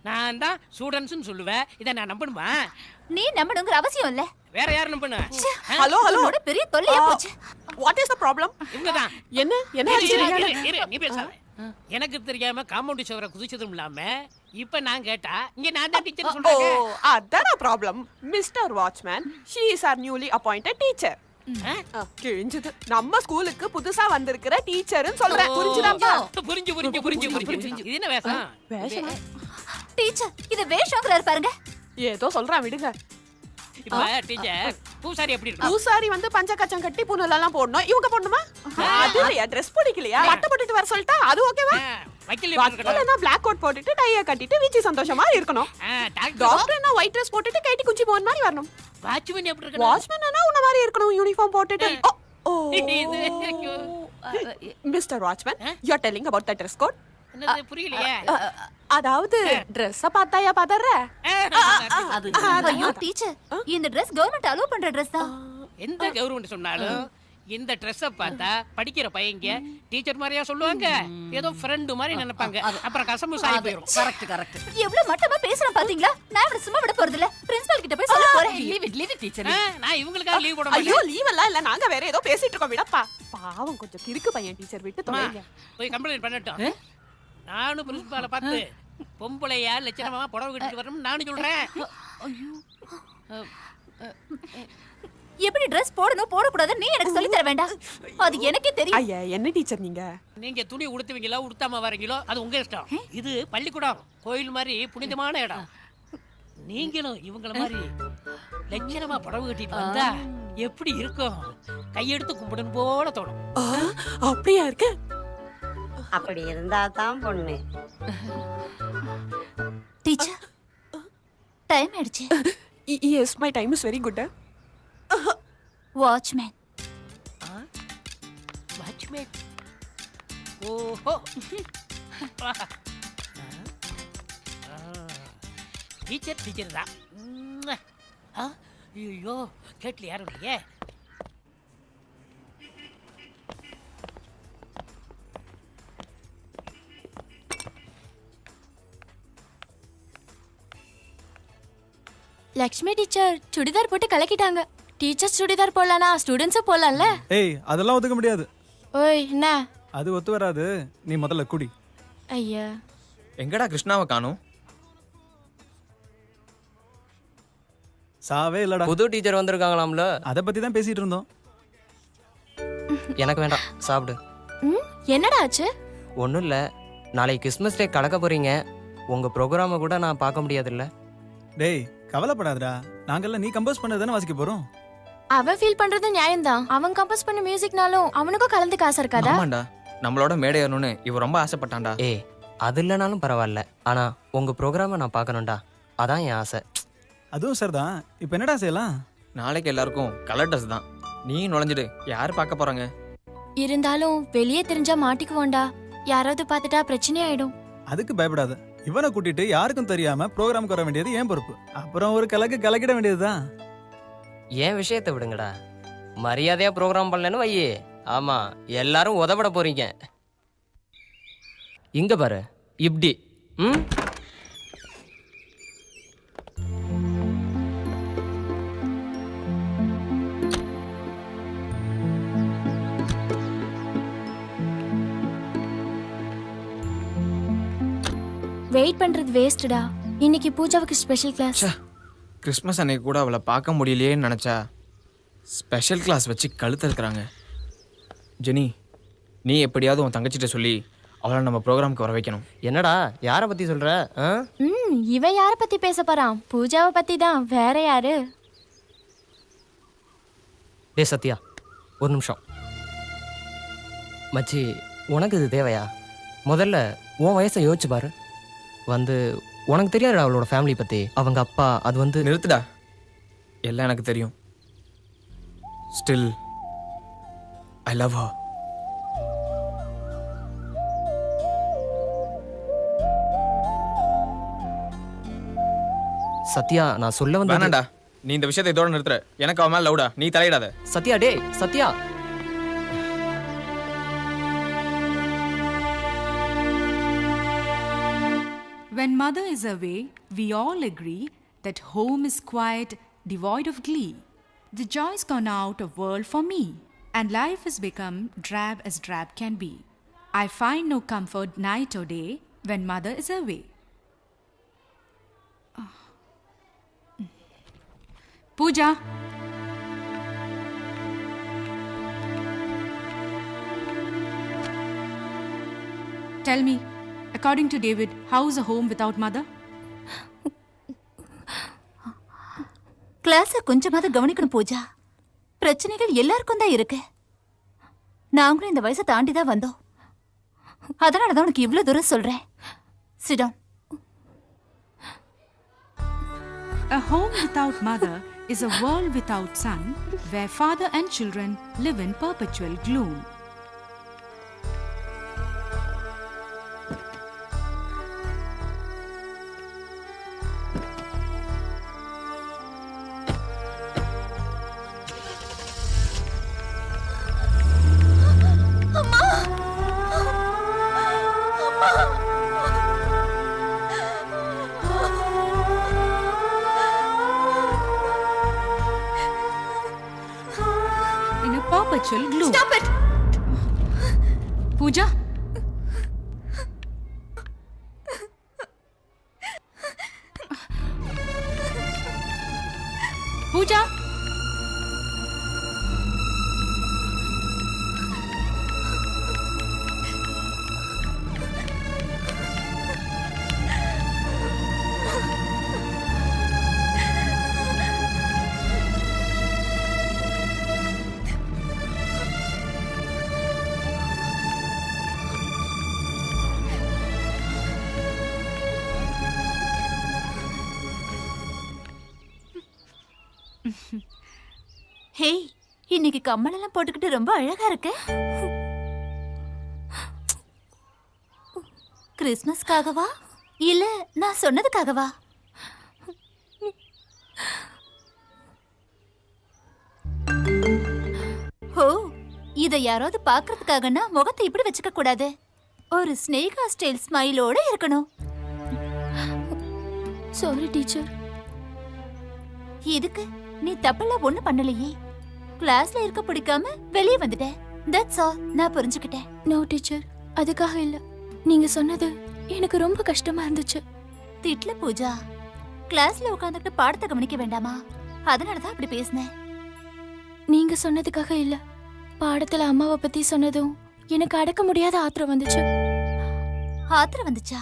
நான் தான் ஸ்டூடெண்ட்ஸ்னு சொல்லுவேன். இதை நான் நம்பணுமா? நீ நம்பணுங்கிற அவசியம் இல்ல. வேற யார் நம்பணும்? ஹலோ ஹலோ, உன்னோட பெரிய தொல்லையா போச்சு. What is the problem? இவங்கதான். என்ன நீ பேசாத. எனக்கு தெரியாம காம்பவுண்ட் சுவரை குதிச்சதும் இல்லாம இப்ப நான் கேட்டா இங்க நான் தான் டீச்சர் சொல்றாங்க. ஓ, அதான் problem. Mister watchman, she is are newly appointed teacher. கிழிஞ்சது. நம்ம ஸ்கூலுக்கு புதுசா வந்திருக்கிற டீச்சர்னு சொல்றேன். புரிஞ்சுதாப்பா? புரிஞ்சு புரிஞ்சு புரிஞ்சு புரிஞ்சு. இது என்ன வேஷம்? வேஷமா? டீச்சர், இது வேஷங்கிறாரு பாருங்க. ஏதோ சொல்றான், விடுங்க. இப்ப டீச்சர் பூசாரி எப்படி இருக்கு? பூசாரி வந்து பஞ்ச கச்சம் கட்டி புனலெல்லாம் போடணும். இவங்க போடணுமா? அது இல்லையா, ட்ரெஸ் பிடிக்கலையா? பட்டை போட்டுட்டு வர சொல்லிட்டா அது ஓகேவா? வக்கீல்னா பிளாக் கோட் போட்டுட்டு டைய கட்டிட்டு வீச்சி சந்தோஷமா இருக்கணும். டாக்டர்னா ஒயிட் ட்ரெஸ் போட்டுட்டு கைட்டி குஞ்சி போன் மாதிரி வரணும். வாட்ச்மேன் எப்படி இருக்கணும்? வாட்ச்மேன்னா உன்ன மாதிரி இருக்கணும், யூனிஃபார்ம் போட்டுட்டு. Mister watchman, you are telling about the dress code. என்னது புரியலையே? அதாவது ட்ரெஸ்ஸ பார்த்தாயா பதற? ஐயோ டீச்சர், இந்த Dress கவர்மெண்ட் அலோவ் பண்ற Dress தான். எந்த கவர்மெண்ட் சொன்னாலும் இந்த ட்ரெஸ்ஸை பார்த்தா படிக்கிற பையங்க டீச்சர் மாதிரியா சொல்லுவாங்க? ஏதோ ஃப்ரெண்டு மாதிரி நினைப்பாங்க. அப்புறம் கசம்பு சாய் போயிடும். Correct correct. எவ்வளவு மட்டமா பேசுறான் பாத்தீங்களா? நான் இவனை சும்மா விட போறது இல்ல. பிரின்சிபல் கிட்ட போய் சொல்ல போறேன். Leave it teacher. நான் இவங்களுக்காக லீவ் போட ஐயோ, லீவ் எல்லாம் இல்ல, நாங்க வேற ஏதோ பேசிட்டு இருக்கோம். விடப்பா, பாவம் கொஞ்சம் கிறுக்கு பையன். டீச்சர் விட்டு தொலைங்க. போய் கம்ப்ளைண்ட் பண்ணட்டும். நானும் பிரின்சிபாலை பார்த்து பொம்பளையா லட்சணமா புடவை கட்டிட்டு வரணும் நானும் சொல்றேன். எப்படி Dress போடணும் போடக்கூடாது நீ எனக்கு சொல்லி தர வேண்டாம். அது எனக்கே தெரியும். ஐயா, என்ன டீச்சர் நீங்க? நீங்க துணி உடுத்துவீங்களோ உடுத்தாம வரீங்களோ அது உங்க இஷ்டம். இது பள்ளிக்கூடம், கோயில் மாதிரி புனிதமான இடம். நீங்களும் இவங்கள மாதிரி லட்சணமா புடவை கட்டிட்டு வந்தா எப்படி இருக்கும்? கையெடுத்து கும்பிடணும் போல தோணும். அப்படியா இருக்கு? அப்படி இருந்தா தான் பொண்ணு. டீச்சர், டைம் ஆயிடுச்சு. Yes, my time is very good. Watchman. Watchman. ஓஹோ. டீச்சர் தான். ஐயோ, கேட்ல யாரும் இல்லையே. லக்ஷ்மி டீச்சர் சுடிதார் போட்டு கலக்கிட்டாங்க. டீச்சர்ஸ் சுடிதார் போடலானா ஸ்டூடெண்ட்ஸும் போடலாம்ல? ஏய் அதெல்லாம் ஒத்துக்க முடியாது. ஓய் என்ன? அது ஒத்து வராது. நீ முதல்ல குடி. ஐயா எங்கடா கிருஷ்ணாவை காணோம்? சாவே இல்லடா. புது டீச்சர் வந்திருக்காங்களாம்ல, அதை பத்தி தான் பேசிட்டு இருந்தோம். எனக்கு வேண்டாம், சாப்பிடு. என்னடா ஆச்சு? ஒன்றும் இல்லை, நாளைக்கு கிறிஸ்மஸ் டே கலக்க போறீங்க. உங்க ப்ரோக்ராமை கூட நான் பார்க்க முடியாதுல்ல. டேய் கவலைப்படாதடா, நாங்கெல்லாம் நீ கம்போஸ் பண்ணதானே வாசிக்க போறோம். அவன் ஃபீல் பண்றது நியாயம்தான். அவன் கம்போஸ் பண்ண மியூசிக்னாலும் அவனுக்கும் கலந்துக்க ஆசை இருக்காதா? ஆமாண்டா, நம்மளோட மேடை ஏறணும்னு இவ ரொம்ப ஆசைப்பட்டான்டா. ஏய் அது இல்லைனாலும் பரவாயில்ல, ஆனா உங்க ப்ரோக்ராமை நான் பார்க்கணும்டா, அதான் என் ஆசை. அதுவும் சார் தான். இப்போ என்னடா செய்யலாம்? நாளைக்கு எல்லாருக்கும் கலர் ட்ரெஸ் தான். நீ நுழைஞ்சிடு, யார் பார்க்க போறாங்க? இருந்தாலும் வெளியே தெரிஞ்சா மாட்டிக்குவோண்டா. யாராவது பார்த்துட்டா பிரச்சனை ஆயிடும். அதுக்கு பயப்படாத. இவனை கூட்டிட்டு யாருக்கும் தெரியாம ப்ரோக்ராமுக்கு வர வேண்டியது ஏன் பொறுப்பு. அப்புறம் ஒரு கலக்கிட வேண்டியதுதான். என் விஷயத்தை விடுங்கடா, மரியாதையா ப்ரோக்ராம் பண்ணலன்னு வையே, ஆமா எல்லாரும் உதவிட போறீங்க. இங்க பாரு இப்படி. வெயிட் பண்றது வேஸ்ட்டா. இன்னைக்கு பூஜாவுக்கு ஸ்பெஷல் கிளாஸ். கிறிஸ்மஸ் அன்னைக்கு கூட அவளை பார்க்க முடியலையேன்னு நினச்சா ஸ்பெஷல் கிளாஸ் வச்சு கழுத்து இருக்கிறாங்க. ஜெனி, நீ எப்படியாவது உன் தங்கச்சிட்ட சொல்லி அவளை நம்ம ப்ரோக்ராமுக்கு வர வைக்கணும். என்னடா யாரை பற்றி சொல்கிற? இவன் யாரை பற்றி பேச போகிறான்? பூஜாவை பற்றி தான். வேற யாரு? டே சத்யா, ஒரு நிமிஷம். மச்சி, உனக்கு இது தேவையா? முதல்ல உன் வயசை யோசிச்சு பாரு. உனக்கு தெரியாது அவளோட ஃபேமிலி பற்றி. அவங்க அப்பா அது நிறுத்துடா, எல்லாம் எனக்கு தெரியும். Still I love her. Sathya, நான் சொல்ல வந்து வேணாண்டா, நீ இந்த விஷயத்தை இதோட நிறுத்துற. எனக்கு அவன் மேல லவுடா, நீ தலையிடாத. சத்யா, டே Sathya. When mother is away, we all agree that home is quiet, devoid of glee. The joy's gone out of world for me, and life has become drab as drab can be. I find no comfort night or day when mother is away. Pooja. Tell me, according to David, how is a home without mother? கிளாஸை கொஞ்சமாவது கவனிக்கணும் பூஜா. பிரச்சனைகள் எல்லாருக்கும் தான் இருக்கு. நாங்களும் இந்த வயசை தாண்டி தான் வந்தோம். அதனால தான் உனக்கு இவ்வளவு தூரம் சொல்றேன். Sit down. A home without mother is a world without sun, where father and children live in perpetual gloom. Perpetual gloom. Stop it! Pooja? Pooja? ஹே, இன்னைக்கு கம்மலெல்லாம் போட்டுக்கிட்டு ரொம்ப அழகா இருக்க. கிறிஸ்மஸ்க்காகவா இல்ல நான் சொன்னதுக்காகவா? ஓ, இதை யாராவது பாக்குறதுக்காகனா முகத்தை இப்படி வச்சுக்க கூடாது. ஒரு ஸ்னேகா ஸ்டைல் ஸ்மைலோட இருக்கணும். Sorry teacher. இதுக்கு நீ தப்பெல்லாம் ஒண்ணு பண்ணலையே. கிளாஸ்ல இருக்க பிடிக்காம வெளியே வந்துட்ட. That's all. நான் புரிஞ்சுக்கிட்டேன். நோ டீச்சர், அதுக்காக இல்ல. நீங்க சொன்னது எனக்கு ரொம்ப கஷ்டமா இருந்துச்சு. திட்ல பூஜா, கிளாஸ்ல உட்காந்துட்டு பாடத்தை கவனிக்க வேண்டாமா? அதனாலதான் அப்படி பேசினேன். நீங்க சொன்னதுக்காக இல்ல. பாடத்துல அம்மாவை பத்தி சொன்னதும் எனக்கு அடக்க முடியாத ஆத்திரம் வந்துச்சு. ஆத்திரம் வந்துச்சா?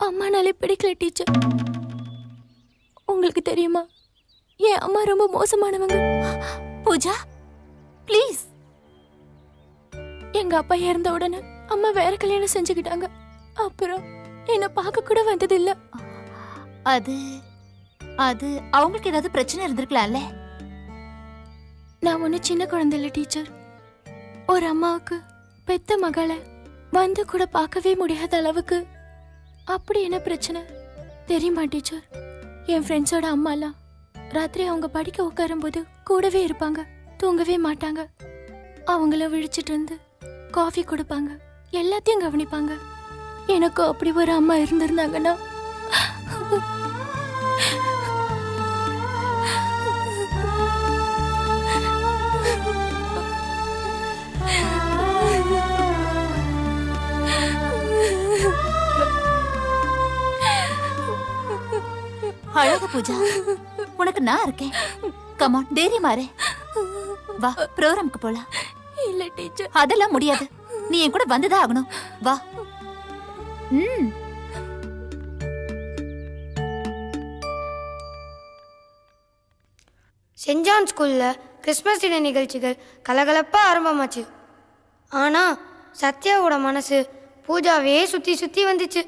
அம்மானாலே பிடிக்கல டீச்சர். உங்களுக்கு தெரியுமா, என் அம்மா ரொம்ப மோசமானவங்க. பூஜா ப்ளீஸ். எங்க அப்பா இறந்த உடனே அம்மா வேற கல்யாணம் செஞ்சுக்கிட்டாங்க. அப்புறம் என்ன பார்க்க கூட வந்தது இல்ல. அது அது அவங்களுக்கு ஏதாவது பிரச்சனை இருந்திருக்கலாம்ல. நான் ஒன்னும் சின்ன குழந்தை இல்ல டீச்சர். ஒரு அம்மாவுக்கு பெத்த மகளை வந்து கூட பார்க்கவே முடியாத அளவுக்கு அப்படி என்ன பிரச்சனை தெரியுமா டீச்சர்? என் ஃப்ரெண்ட்ஸோட அம்மாலாம் ராத்திரி அவங்க படிக்க உட்காரும்போது கூடவே இருப்பாங்க, தூங்கவே மாட்டாங்க. அவங்கள விழிச்சிட்டு இருந்து காஃபி கொடுப்பாங்க, எல்லாத்தையும் கவனிப்பாங்க. எனக்கும் அப்படி ஒரு அம்மா இருந்திருந்தாங்கன்னா அழாத பூஜா, உனக்கு நான் இருக்கேன். கமான், தைரியமா இரு. வா, ப்ரோக்ராமுக்கு போலாம். இல்ல டீச்சர், அதெல்லாம் முடியாது. நீ என் கூட வந்துதான் ஆகணும். வா. சென்ட் ஜான் ஸ்கூல்ல கிறிஸ்மஸ் தின நிகழ்ச்சிகள் கலகலப்பா ஆரம்பமாச்சு. ஆனா சத்யாவோட மனசு பூஜாவே சுத்தி சுத்தி வந்துச்சு.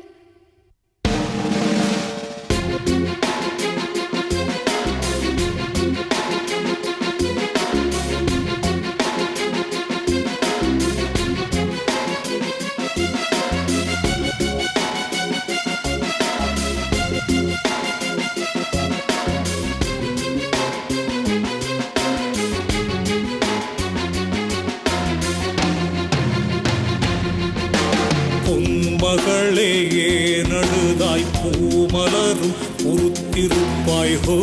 மகளே ஏனழுதாய் பூமலரும் பொறுத்திருப்பாய். ஹோ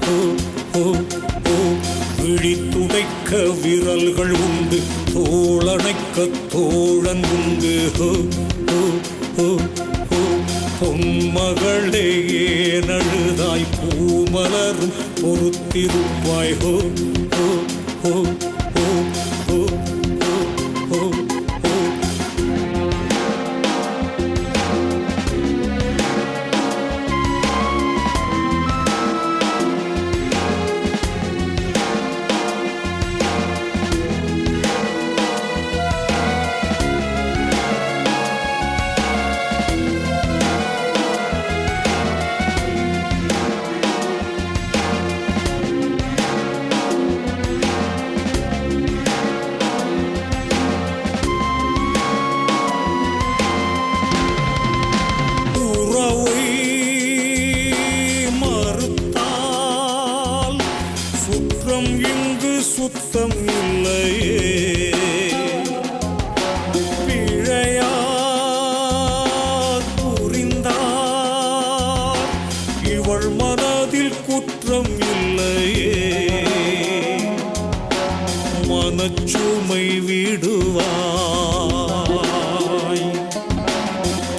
ஹோ ஹோ ஹோ. விழித்துடைக்க விரல்கள் உண்டு, தோளணைக்க தோழன் உண்டு. ஹோ ஹோ ஹோ ஹோ. பொன்மகளே ஏனழுதாய் பூமலரும் பொறுத்திருப்பாய். ஹோ ஹோ ஹோ ஹோ ஹோ ஹோ ஹோ. சுத்தம் இல்லையே, பிழையா புரிந்தார் இவள் மனதில் குற்றம் இல்லையே. மனச்சுமை விடுவாய்,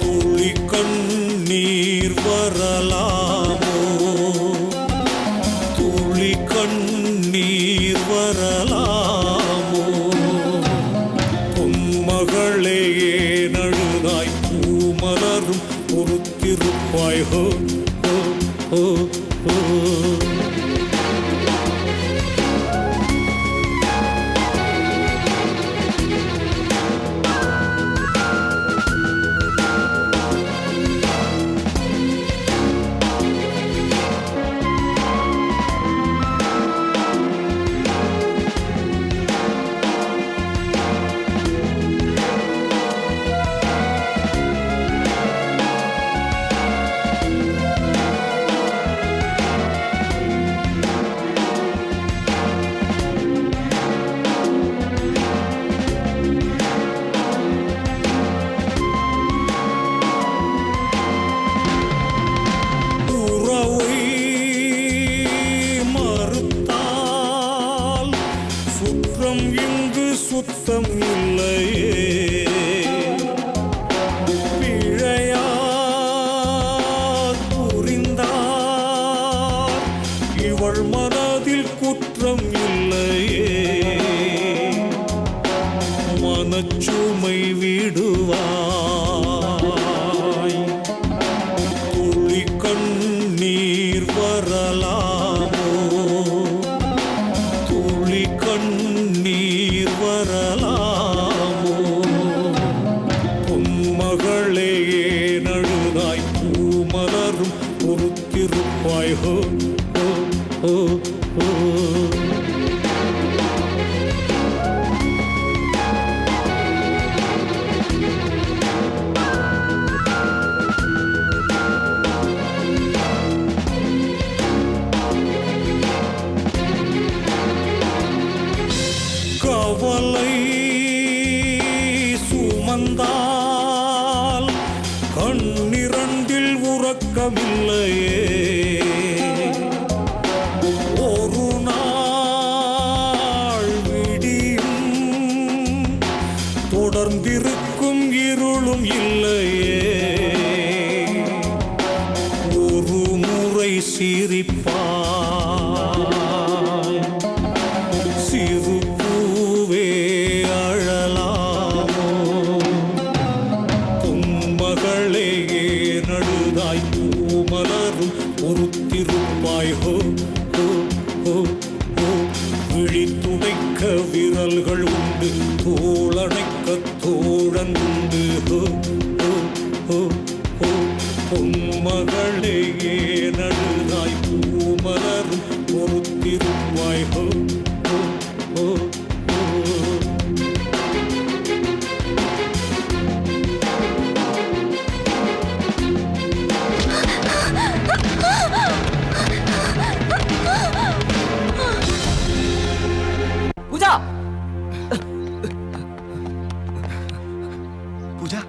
துளி கண்ணீர் வரலாமோ, துளி கண்ணீர் வரலாமோ. பொன்மகளே நழுதாய் பூமலரும் பொறுத்திருப்பாய். ஹோ ஹோ ஹோ ஹோ. அங்கு சுத்தம் இல்லையே பிழையார் புரிந்தார் இவள் மனதில் குற்றம் இல்லையே மனச்சுமை விடுவாய் துளி கண்ணீர் வரலாமோ துளி கண்ணீர் வரலாமோ பொன்மகளே நழுதாய் பூமலரும் பொறுத்திருப்பாய் ஹோ ஹோ ஹோ ஹோ கவலை சுமந்தால் கண்ணிரண்டில் உறக்கமில்லையே ஒரு நாள் விடியும் தொடர்ந்திருக்கும் இருளும் இல்லையே ஒரு முறை சிரிப்பாய் சிறு பூவே அழலாமோ பொன்மகளே நடுதாய் பூமலரும் பொறுத்திருப்பாய் ஹோ ஹோ ஹோ ஹோ விழி துடைக்க விரல்கள் உண்டு தோளணைக்க தோழன் உண்டு ஹோ ஹோ ஹோ ஹோ பொன்மகளே நடுதாய் பூமலரும் பொறுத்திருப்பாய் ஹோ ஹோ ஹோ ஹோ பூஜா பூஜா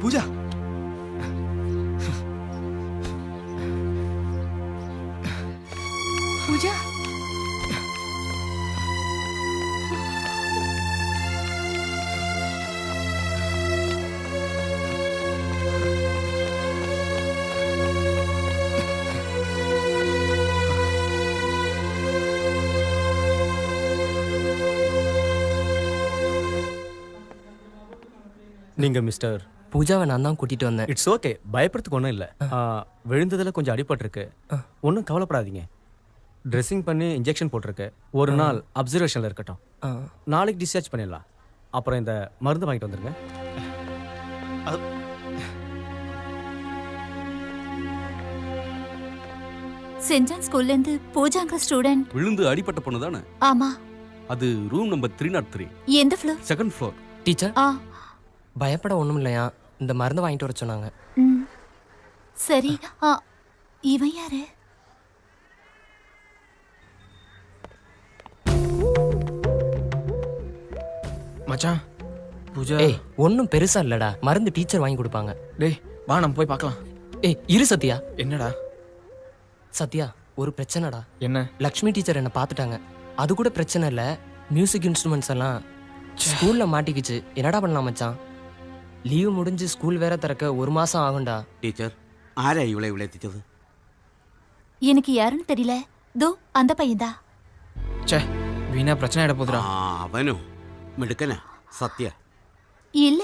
பூஜா பூஜா நீங்க மிஸ்டர் பூஜாவை நான் தான் கூட்டிட்டு வந்தேன். இட்ஸ் ஓகே, பயப்படுறதுக்கு ஒன்றும் இல்லை. விழுந்ததில் கொஞ்சம் அடிபட்டிருக்கு, ஒன்றும் கவலைப்படாதீங்க. ட்ரெஸ்ஸிங் பண்ணி இன்ஜெக்ஷன் போட்டிருக்கு. ஒரு நாள் அப்சர்வேஷனில் இருக்கட்டும். நாளைக்கு டிஸ்சார்ஜ் பண்ணிடலாம். அப்புறம் இந்த மருந்து வாங்கிட்டு வந்துருங்க. சென்ட் ஜான் ஸ்கூல்ல இருந்து பூஜாங்க ஸ்டூடெண்ட். விழுந்து அடிபட்ட பொண்ணு தானே? ஆமா. அது ரூம் நம்பர் 303. எந்த ஃப்ளோர்? Second floor. டீச்சர் ஆ பயப்பட ஒன்றும் இல்லையா, இந்த மருந்து வாங்கிட்டு வர சொன்னாங்க. ம். சரி. இவன் யாரு? மச்சான் பூஜா ஏய் ஒன்றும் பெருசா இல்லடா, மருந்து டீச்சர் வாங்கி கொடுப்பாங்க. டேய் வா நம்ம போய் பார்க்கலாம். ஏய் இரு சத்யா. என்னடா? சத்யா ஒரு பிரச்சனைடா. என்ன? லக்ஷ்மி டீச்சர் என்னை பார்த்துட்டாங்க. அது கூட பிரச்சனை இல்லை, மியூசிக் இன்ஸ்ட்ருமெண்ட்ஸ் எல்லாம் ஸ்கூல்ல மாட்டிக்கிச்சு. என்னடா பண்ணலாம் மச்சான்? லீவு முடிஞ்சு ஸ்கூல் வேற திறக்க 1 மாசம் ஆகும்டா. டீச்சர் ஆரா இவளை எத்திச்சது? எனக்கு யாருன்னு தெரியல. தோ அந்த பையன்தா. ச்சே வீணா பிரச்சனை ஆயிட போதுடா. അവനോ മിടുക്കനാ സത്യ. இல்ல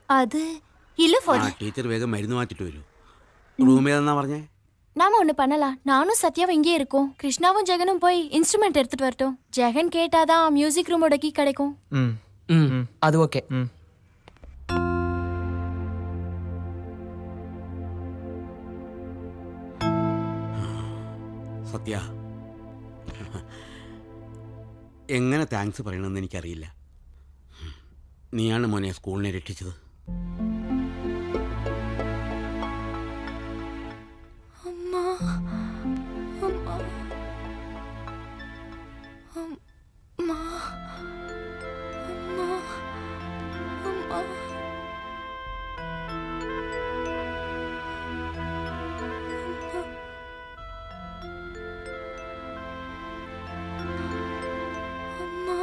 அது இல்ல ஃபாதர். ടീച്ചർ വേഗം മരുന്ന് മാറ്റിട്ട് വരൂ. റൂം ഏതെന്നാ പറഞ്ഞേ? நாம ஒண்ணு பண்ணலாம். நானும் சத்யாவும் இங்கே இருக்கோம். கிருஷ்ணாவும் ஜெகனும் போய் இன்ஸ்ட்ருமெண்ட் எடுத்துட்டு வரட்டும். ஜெகன் கேட்டாதான் மியூசிக் ரூமோட கீ கிடைக்கும். ம் ம் அது ஓகே. ம் സത്യ എങ്ങനെ താങ്ക്സ് പറയണമെന്ന് എനിക്കറിയില്ല. നീയാണ് മോനെ സ്കൂളിനെ രക്ഷിച്ചത്. அம்மா அம்மா அம்மா அம்மா அம்மா அம்மா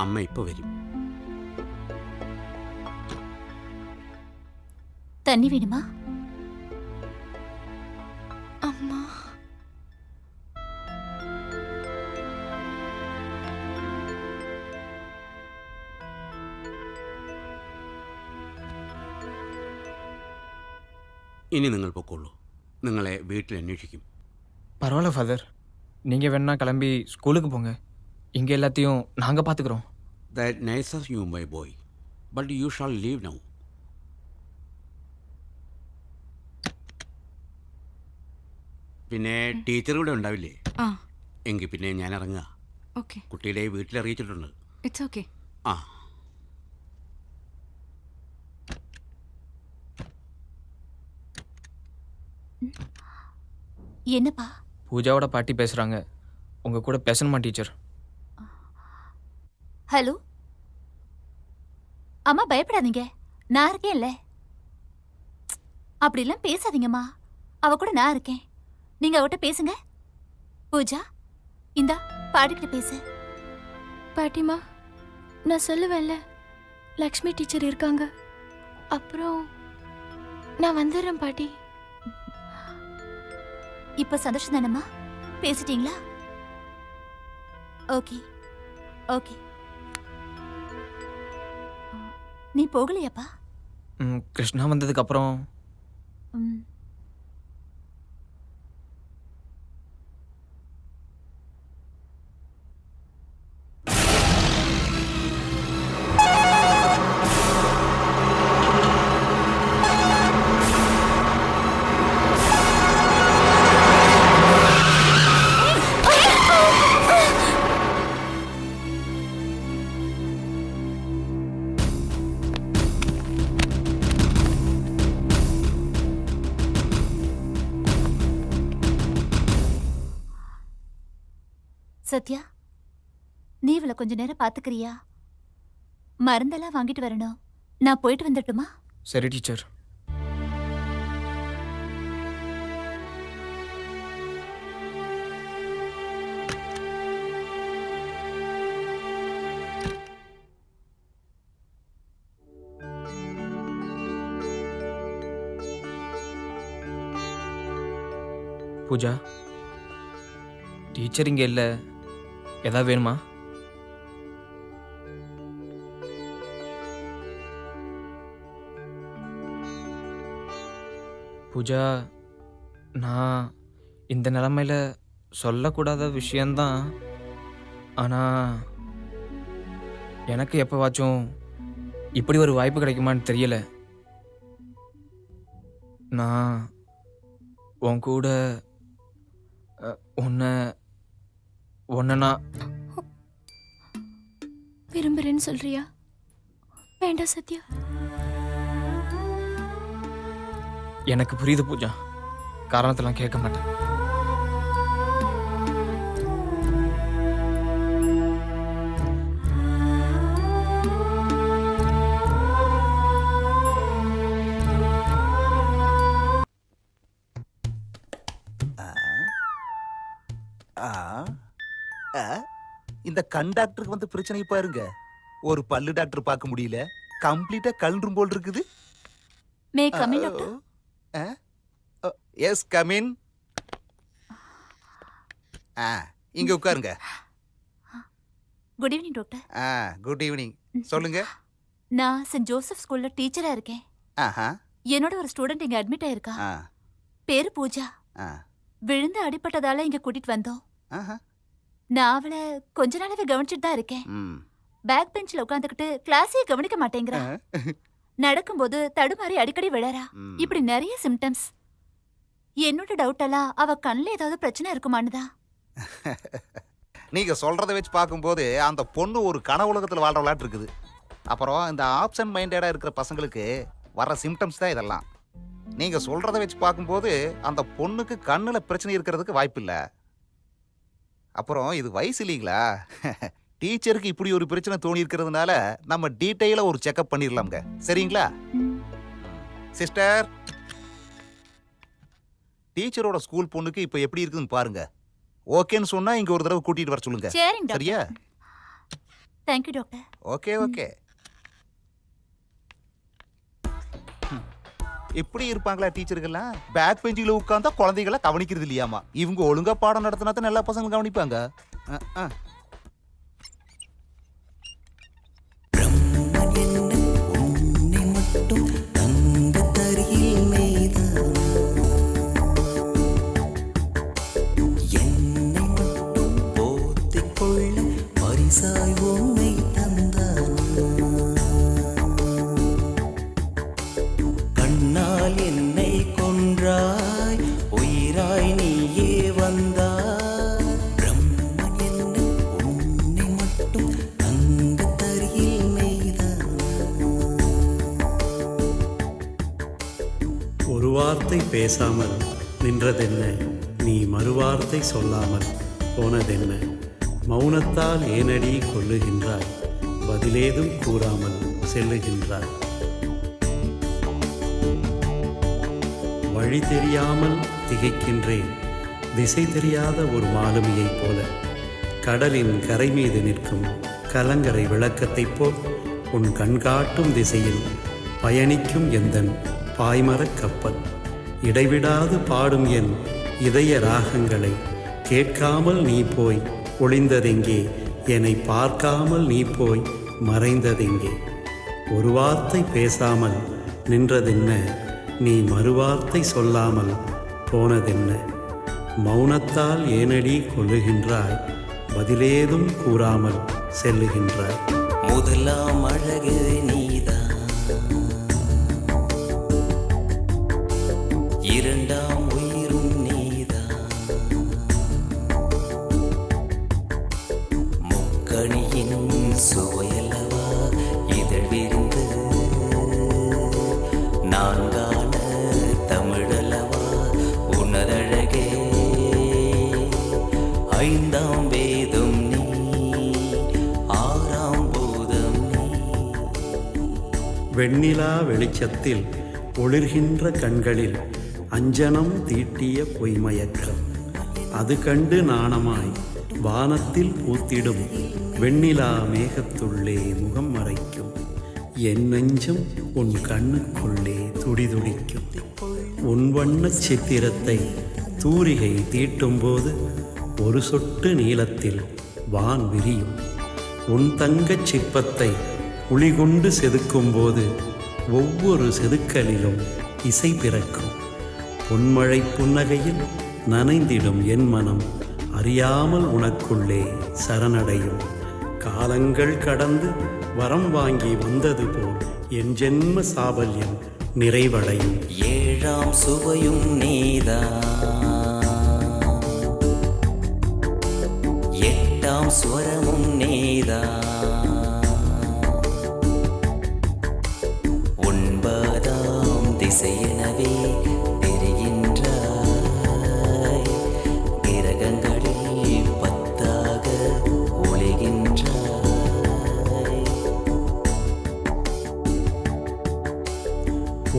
അമ്മ ഇപ്പൊ വരും. தண்ணி வேணுமா? அம்மா ഇനി നിങ്ങൾ പൊക്കോളൂ. നിങ്ങളെ വീട്ടിൽ അന്വേഷിക്കും. பரவாயில்ல ஃபாதர், நீங்கள் வேணா கிளம்பி ஸ்கூலுக்கு போங்க. இங்கே எல்லாத்தையும் நாங்கள் பார்த்துக்குறோம். That nice of you, my boy. But you shall leave now. പിന്നെ ടീച്ചർ ഇവിടെ ഉണ്ടാവില്ലേ? ആ. എങ്കിൽ പിന്നെ ഞാൻ ഇറങ്ങുക. ഓക്കെ. കുട്ടിയുടെ വീട്ടിൽ അറിയിച്ചിട്ടുണ്ട്. It's okay. ആ. என்னப்பா? பூஜாவோட பாட்டி பேசுகிறாங்க. உங்கள் கூட பேசணுமா டீச்சர்? ஹலோ அம்மா, பயப்படாதீங்க, நான் இருக்கேன்ல. அப்படிலாம் பேசாதீங்கம்மா, அவ கூட நான் இருக்கேன். நீங்க அவட்ட பேசுங்க. பூஜா, இந்தா பாட்டிக்கிட்ட பேசு. பாட்டிமா, நான் சொல்லுவேன்ல, லக்ஷ்மி டீச்சர் இருக்காங்க. அப்புறம் நான் வந்துடுறேன் பாட்டி. இப்ப சந்தோஷம் தானம்மா? பேசிட்டீங்களா? Okay okay. நீ போகலையாப்பா? கிருஷ்ணா வந்ததுக்கப்புறம் ம். சத்யா, நீ இவளை கொஞ்ச நேரம் பாத்துக்கிறியா? மருந்தெல்லாம் வாங்கிட்டு வரணும். நான் போயிட்டு வந்துட்டுமா? சரி டீச்சர். பூஜா, டீச்சர் இங்கே இல்லை, ஏதாவது வேணுமா? பூஜா, நான் இந்த நிலமையில சொல்லக்கூடாத விஷயந்தான். ஆனால் எனக்கு எப்போவாச்சும் இப்படி ஒரு வாய்ப்பு கிடைக்குமான்னு தெரியல. நான் உன் கூட உன்னை நான் விரும்புறேன்னு சொல்றியா? வேண்டாம் சத்யா. எனக்கு புரியுது பூஜா, காரணத்தெல்லாம் கேட்க மாட்டேன். இந்த கண் டாக்டருக்கு வந்து பிரச்சனை பாருங்க. ஒரு பல்லு டாக்டர் பார்க்க முடியல, கம்ப்ளீட்டா கல்றும் போல் இருக்குது. May come in doctor? Yes come in. இங்க உட்காருங்க. Good evening doctor. Good evening. சொல்லுங்க. நான் சென்ட் ஜோசப் ஸ்கூல்ல டீச்சரா இருக்கேன். என்னோட ஒரு ஸ்டூடெண்ட் இங்க அட்மிட் ஆயிருக்கா. பேரு பூஜா. விழுந்து அடிபட்டதால இங்க கூட்டிட்டு வந்தோம். நான் அவளை கொஞ்ச நாளாவே கவனிச்சுட்டு தான் இருக்கேன். பேக் பெஞ்சில் உட்காந்துக்கிட்டு கிளாஸையே கவனிக்க மாட்டேங்கிறா. நடக்கும்போது தடுமாறி அடிக்கடி விழறா. இப்படி நிறைய சிம்டம்ஸ். என்னோட டவுட் எல்லாம் அவ கண்ணில் ஏதாவது பிரச்சனை இருக்குமான்னு தான். நீங்க சொல்றதை வச்சு பார்க்கும்போது அந்த பொண்ணு ஒரு கனவு உலகத்தில் வாழ்றவளாட்டு இருக்குது. அப்புறம் இந்த ஆப்சன்ட் மைண்டடா இருக்கிற பசங்களுக்கு வர சிம்டம்ஸ் தான் இதெல்லாம். நீங்க சொல்றதை வச்சு பார்க்கும்போது அந்த பொண்ணுக்கு கண்ணுல பிரச்சனை இருக்கிறதுக்கு வாய்ப்பு இல்லை. அப்புறம் இது வயசு இல்லைங்களா? டீச்சருக்கு இப்படி ஒரு பிரச்சனை தோணி இருக்கிறதுனால நம்ம டீட்டெயிலா ஒரு செக்அப் பண்ணிடலாம்ங்க. சரிங்களா சிஸ்டர்? டீச்சரோட ஸ்கூல் பொண்ணுக்கு இப்போ எப்படி இருக்குதுன்னு பாருங்க. ஓகேன்னு சொன்னா இங்க ஒரு தடவை கூட்டிட்டு வர சொல்லுங்க. சரியா? Thank you doctor. Okay okay. இப்படி இருப்பாங்களா டீச்சருக்கெல்லாம்? பேக் பெஞ்சில உட்கார்ந்தா குழந்தைகளை கவனிக்கிறது இல்லையாமா. இவங்க ஒழுங்கா பாடம் நடத்தினா தான் எல்லா பசங்களும் கவனிப்பாங்க. கண்ணால் என்னை கொன்றாய், உயிராய் நீயே வந்தாய். பிரம்மன் என்னை உன்னை மட்டும் தங்க தரியில் நெய்தான். ஒரு வார்த்தை பேசாமல் நின்றதென்ன, நீ மறுவார்த்தை சொல்லாமல் போனதென்ன. மௌனத்தால் ஏனடி கொல்லுகின்றாய், பதிலேதும் கூறாமல் செல்லுகின்றாய். வழி தெரியாமல் திகைக்கின்றேன், திசை தெரியாத ஒரு மாலுமியைப் போல. கடலின் கரை மீது நிற்கும் கலங்கரை விளக்கத்தைப் போல் உன் கண்காட்டும் திசையில் பயணிக்கும் எந்தன் பாய்மரக் கப்பல். இடைவிடாது பாடும் என் இதய ராகங்களை கேட்காமல் நீ போய் ஒளிந்ததெங்கே, என்னை பார்க்காமல் நீ போய் மறைந்ததெங்கே. ஒரு வார்த்தை பேசாமல் நின்றதென்ன, நீ மறுவார்த்தை சொல்லாமல் போனதென்ன. மௌனத்தால் ஏனடி கொல்லுகின்றாய், பதிலேதும் கூறாமல் செல்லுகின்றாய். முதலாம் அழகு நீதான், இரண்டாம் உயிரும் நீதான். முக்கணியின் சுவையல்லவா இதழ் விரிந்து, நான்கான தமிழல்லவா உனதழகே. ஐந்தாம் வேதம் நீ, ஆறாம் பூதம் நீ. வெண்ணிலா வெளிச்சத்தில் ஒளிர்கின்ற கண்களில் அஞ்சனம் தீட்டிய பொய்மயக்கம். அது கண்டு நாணமாய் வானத்தில் பூத்திடும் வெண்ணிலா மேகத்துள்ளே முகம் மறைக்கும். என் நெஞ்சம் உன் கண்ணுக்குள்ளே துடிதுடிக்கும். உன் வண்ணச் சித்திரத்தை தூரிகை தீட்டும்போது ஒரு சொட்டு நீளத்தில் வான் விரியும். உன் தங்கச் சிற்பத்தை உளிகொண்டு செதுக்கும்போது ஒவ்வொரு செதுக்கலிலும் இசை பிறக்கும். பொன்மழை புன்னகையில் நனைந்திடும் என் மனம் அறியாமல் உனக்குள்ளே சரணடையும். காலங்கள் கடந்து வரம் வாங்கி வந்தது போல் என் ஜென்ம சாபல்யம் நிறைவடையும். ஏழாம் சுவையும் நீதான், எட்டாம் ஸ்வரமும் நீதான். ஒன்பதாம் திசையெனவே தெரிகின்றாய், கிரகங்களில் பத்தாக ஒளிகின்றாய்.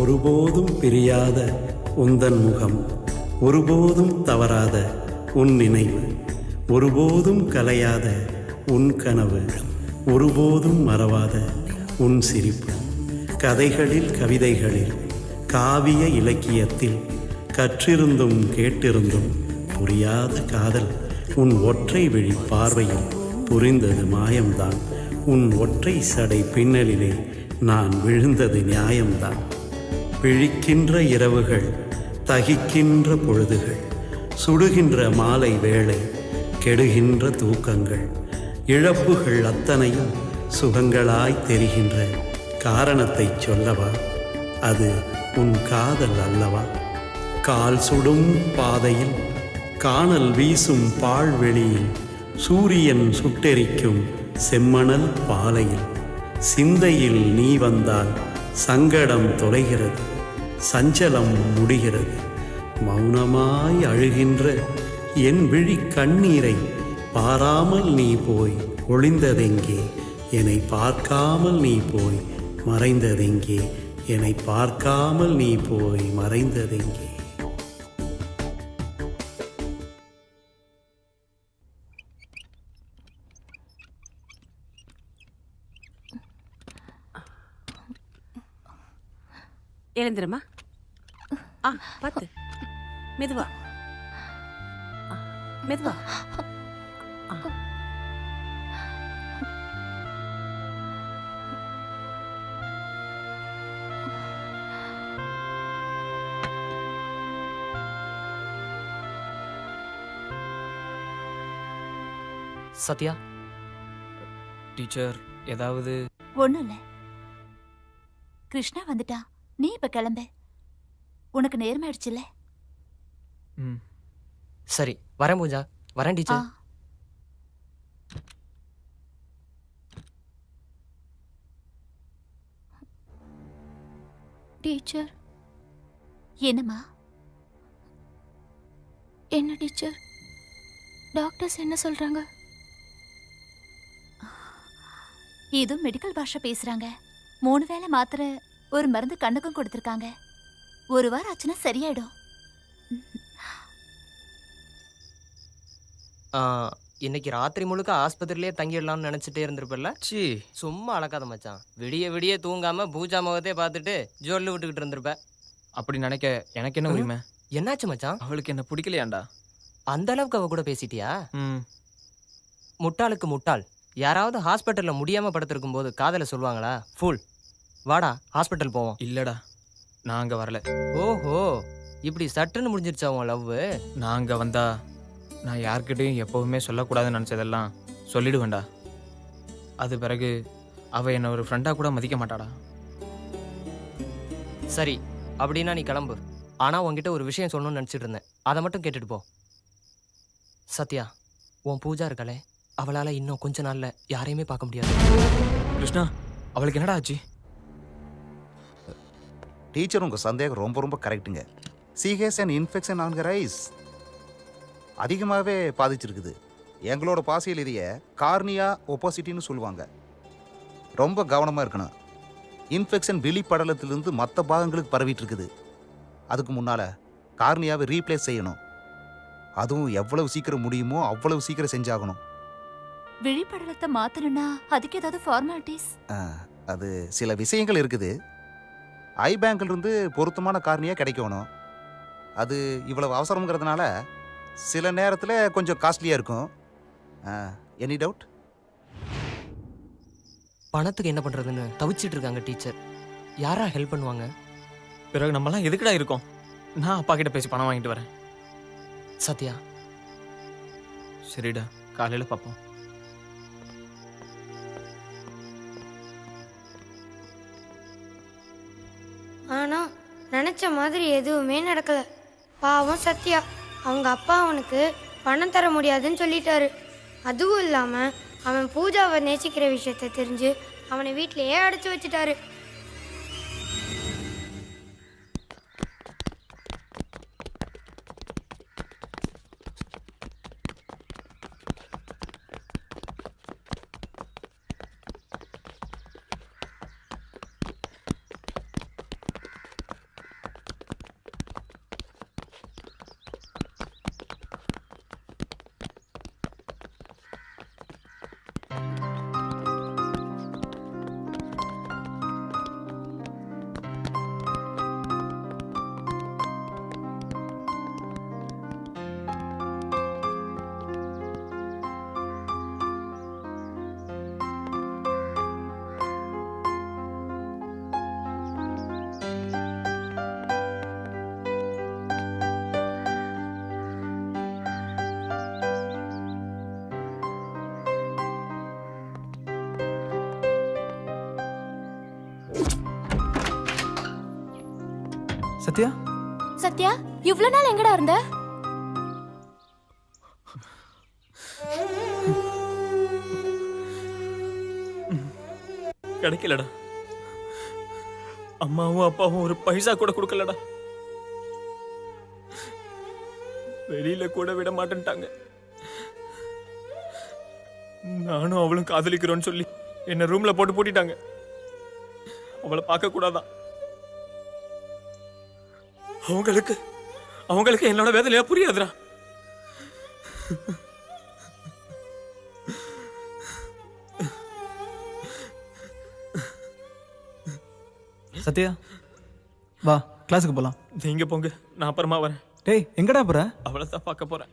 ஒருபோதும் பிரியாத உந்தன் முகம், ஒருபோதும் தவறாத உன் நினைவு, ஒருபோதும் கலையாத உன் கனவு, ஒருபோதும் மறவாத உன் சிரிப்பு. கதைகளில் கவிதைகளில் காவிய இலக்கியத்தில் கற்றிருந்தும் கேட்டிருந்தும் புரியாத காதல் உன் ஒற்றை விழி பார்வையில் புரிந்தது மாயம்தான். உன் ஒற்றை சடை பின்னலிலே நான் விழுந்தது நியாயம்தான். விழிக்கின்ற இரவுகள், தகிக்கின்ற பொழுதுகள், சுடுகின்ற மாலை வேளை, கெடுகின்ற தூக்கங்கள், இழப்புகள் அத்தனையும் சுகங்களாய் தெரிகின்ற காரணத்தை சொல்லவா? அது உன் காதல் அல்லவா? கால் சுடும் பாதையில், காணல் வீசும் பாழ்வெளியில், சூரியன் சுட்டெரிக்கும் செம்மணல் பாலையில், சிந்தையில் நீ வந்தால் சங்கடம் தொலைகிறது, சஞ்சலம் முடிகிறது. மௌனமாய் அழுகின்ற என் விழி கண்ணீரை பாராமல் நீ போய் ஒளிந்ததெங்கே, என்னை பார்க்காமல் நீ போய் மறைந்ததெங்கே, என்னை பார்க்காமல் நீ போய் மறைந்ததெங்கே. எழுந்துருமா. பார்த்து மெதுவா மெதுவா. சத்யா, டீச்சர் ஏதாவது? ஒண்ணும் இல்ல. கிருஷ்ணா வந்துட்டா, நீ இப்ப கிளம்பு. உனக்கு நேரமாயிடுச்சுல்ல. சரி வரேன் பூஜா. வரேன் டீச்சர். டீச்சர். என்னம்மா? என்ன டீச்சர், டாக்டர்ஸ் என்ன சொல்றாங்க? ஏதோ மெடிக்கல் பாஷை பேசுறாங்க. 3 வேளை மாத்திரை, ஒரு மருந்து கண்ணுக்கும் கொடுத்துருக்காங்க. 1 வாரம் ஆச்சுன்னா சரியாயிடும். இன்னைக்கு ராத்திரி முழுக்க ஆஸ்பத்திரியிலே தங்கிடலாம்னு நினைச்சிட்டே இருந்திருப்பல்ல? சும்மா அளக்காத மச்சான். விடிய விடிய தூங்காம பூஜா முகத்தை பார்த்துட்டு ஜொல்லு விட்டுக்கிட்டு இருந்திருப்ப. அப்படி நினைக்க எனக்கு என்ன உரிமை? என்னாச்சு மச்சான்? அவளுக்கு என்ன பிடிக்கலையாண்டா? அந்த அளவுக்கு அவ கூட பேசிட்டியா? முட்டாளுக்கு முட்டாள். யாராவது ஹாஸ்பிட்டல்ல முடியாம படுத்திருக்கும் போது காதல சொல்லுவாங்களா? ஃபுல். வாடா ஹாஸ்பிட்டல் போவோம். இல்லடா, நான் அங்க வரல. ஓஹோ, இப்படி சட்டுன்னு முடிஞ்சிருச்சா உன் லவ்? நான் அங்க வந்தா நான் யார்கிட்டையும் எப்பவுமே சொல்லக்கூடாதுன்னு நினச்சதெல்லாம் சொல்லிடுவேன்டா. அது பிறகு அவள் என்னை ஒரு ஃப்ரெண்டாக கூட மதிக்க மாட்டாடா. சரி, அப்படின்னா நீ கிளம்பு. ஆனால் உன்கிட்ட ஒரு விஷயம் சொல்லணும்னு நினச்சிட்டு இருந்தேன். அதை மட்டும் கேட்டுட்டு போ. சத்யா, உன் பூஜா இருக்காளே, அவளால் இன்னும் கொஞ்ச நாளில் யாரையுமே பார்க்க முடியாது. கிருஷ்ணா, அவளுக்கு என்னடா ஆச்சு? டீச்சர், உங்கள் சந்தேகம் ரொம்ப ரொம்ப கரெக்டுங்க. She has an infection on her eyes. அதிகமாகவே பாதிச்சிருக்குது. எங்களோட பாசியல் இதைய கார்னியா ஒப்போசிட்டின்னு சொல்லுவாங்க. ரொம்ப கவனமாக இருக்கணும். இன்ஃபெக்ஷன் வெளிப்படலத்திலிருந்து மற்ற பாகங்களுக்கு பரவிட்டு இருக்குது. அதுக்கு முன்னால் கார்னியாவை ரீப்ளேஸ் செய்யணும். அதுவும் எவ்வளவு சீக்கிரம் முடியுமோ அவ்வளவு சீக்கிரம் செஞ்சாகணும். வெளிப்படலத்தை மாற்றணும்னா அதுக்கு ஏதாவது ஃபார்மாலிட்டிஸ்? அது சில விஷயங்கள் இருக்குது. ஐ பேங்க்லேருந்து பொருத்தமான கார்னியா கிடைக்கணும். அது இவ்வளவு அவசரங்கிறதுனால சில நேரத்தில் கொஞ்சம் காஸ்ட்லியாக இருக்கும். Any doubt? பணத்துக்கு என்ன பண்ணுறதுன்னு தவிச்சிட்டு இருக்காங்க டீச்சர். யாரா ஹெல்ப் பண்ணுவாங்க? பிறகு நம்மலாம் எதுக்குடா இருக்கோம்? நான் அப்பா கிட்ட பேசி பணம் வாங்கிட்டு வரேன். சத்யா. சரிடா, காலையில் பார்ப்போம். ஆனா நினைச்ச மாதிரி எதுவுமே நடக்கல. பாவம் சத்யா. அவங்க அப்பா அவனுக்கு பணம் தர முடியாதுன்னு சொல்லிட்டாரு. அதுவும் இல்லாம அவன் பூஜாவை நேசிக்கிற விஷயத்த தெரிஞ்சு அவனை வீட்டிலேயே அடைச்சு வச்சுட்டாரு. சத்யா. சத்யா, இவ்ளோ நாள் எங்கடா இருந்த? கிடைக்கலடா. அம்மாவும் அப்பாவும் ஒரு பைசா கூட கொடுக்கலடா. வெளியில கூட விட மாட்டேன்ட்டாங்க. நானும் அவளும் காதலிக்கிறோன்னு சொல்லி என்ன ரூம்ல போட்டு பூட்டிட்டாங்க. அவளை பார்க்க கூடாதான். அவங்களுக்கு என்னோட வேதனையா புரியாதுடா. சத்யா, வா கிளாஸுக்கு போலாம். நீங்க போங்க, நான் அப்புறமா வரேன். டேய் எங்கடா போற? அவளை தான் பார்க்க போறேன்.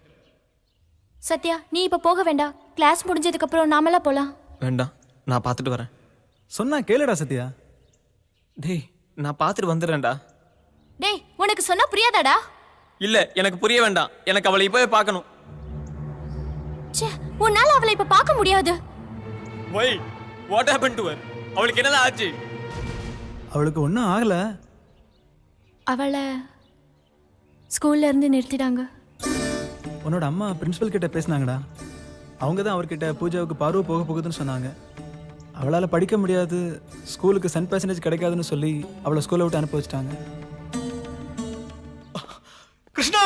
சத்யா நீ இப்ப போக வேண்டாம். கிளாஸ் முடிஞ்சதுக்கு அப்புறம் நாமெல்லாம் போலாம். வேண்டாம், நான் பார்த்துட்டு வரேன். சொன்னா கேளுடா சத்யா. டேய் நான் பார்த்துட்டு வந்துடுறேன்டா. டேய் உனக்கு சொன்னா புரியாதாடா? இல்ல எனக்கு புரிய வேண்டாம், எனக்கு அவளை இப்பவே பார்க்கணும். ச்சே உன்னால அவளை இப்ப பார்க்க முடியாது. Why? What happened to her? அவளுக்கு என்னதான் ஆச்சு? அவளுக்கு ஒன்றும் ஆகல. அவளை ஸ்கூல்ல இருந்து நிறுத்திட்டாங்க. உன்னோட அம்மா பிரின்சிபல் கிட்ட பேசினாங்கடா. அவங்க தான் அவர்கிட்ட பூஜாவுக்கு பார்வை போக போகுதுன்னு சொன்னாங்க. அவளால் படிக்க முடியாது, ஸ்கூலுக்கு சென்ட் பர்சன்டேஜ் கிடைக்காதுன்னு சொல்லி அவளை ஸ்கூலை விட்டு அனுப்பி வச்சிட்டாங்க. கிருஷ்ணா!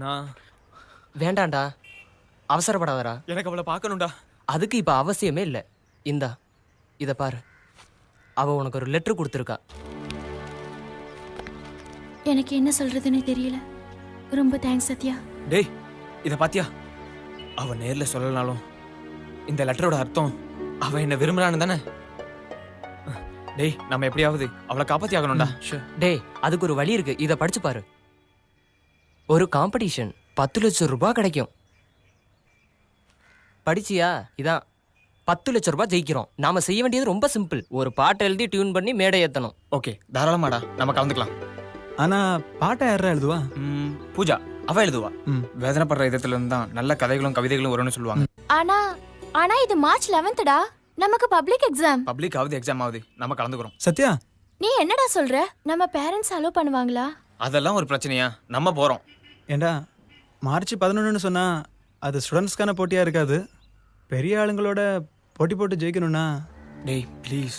நான் வேண்டாம்டா, அவசரப்படாதடா. எனக்கு அவளை பார்க்கணும்டா. அதுக்கு இப்ப அவசியமே இல்லை. இந்தா இத பாரு, அவ உனக்கு ஒரு லெட்டர் கொடுத்துருக்கா. எனக்கு என்ன சொல்றதுன்னு தெரியல. ரொம்ப தேங்க்ஸ் சத்யா. டேய் இத பாத்தியா? அவ நேர்ல சொல்லலனாலும் இந்த லெட்டரோட அர்த்தம் அவ என்ன விரும்புறான்னு தானே. டேய் நம்ம எப்படியாவது அவளை காப்பாத்தி ஆகணும்டா. டேய் அதுக்கு ஒரு வழி இருக்கு, இத படிச்சு பாரு. ஒரு காம்படிஷன் 10 லட்சம் ரூபாய் கிடைக்கும். படிச்சியா? இதான் 10 லட்சம் ரூபாய் ஜெயிக்கிறோம். நாம செய்ய வேண்டியது ரொம்ப சிம்பிள். ஒரு பாட்டை எழுதி டியூன் பண்ணி மேடை ஏத்தணும். ஓகே தாராளமாடா, நம்ம கலந்துக்கலாம். ஆனா பாட்டை யாரா எழுதுவா? பூஜா அவ எழுதுவா. வேதனைப்படுற விதத்துல இருந்து தான் நல்ல கதைகளும் கவிதைகளும் வரும்னு சொல்லுவாங்க. ஆனா ஆனா இது மார்ச் 11டா, நமக்கு பப்ளிக் எக்ஸாம். பப்ளிக் ஆகுது, எக்ஸாம் ஆகுது, நம்ம கலந்துக்கிறோம். சத்யா நீ என்னடா சொல்ற? நம்ம பேரண்ட்ஸ் அலோ பண்ணுவாங்களா? அதெல்லாம் ஒரு பிரச்சனையா? நம்ம போறோம். ஏண்டா மார்ச் 11ன்னு சொன்னா அது ஸ்டூடெண்ட்ஸ்க்கான போட்டியா இருக்காது, பெரிய ஆளுங்களோட போட்டி போட்டு ஜெயிக்கணும்னா. டேய் ப்ளீஸ்,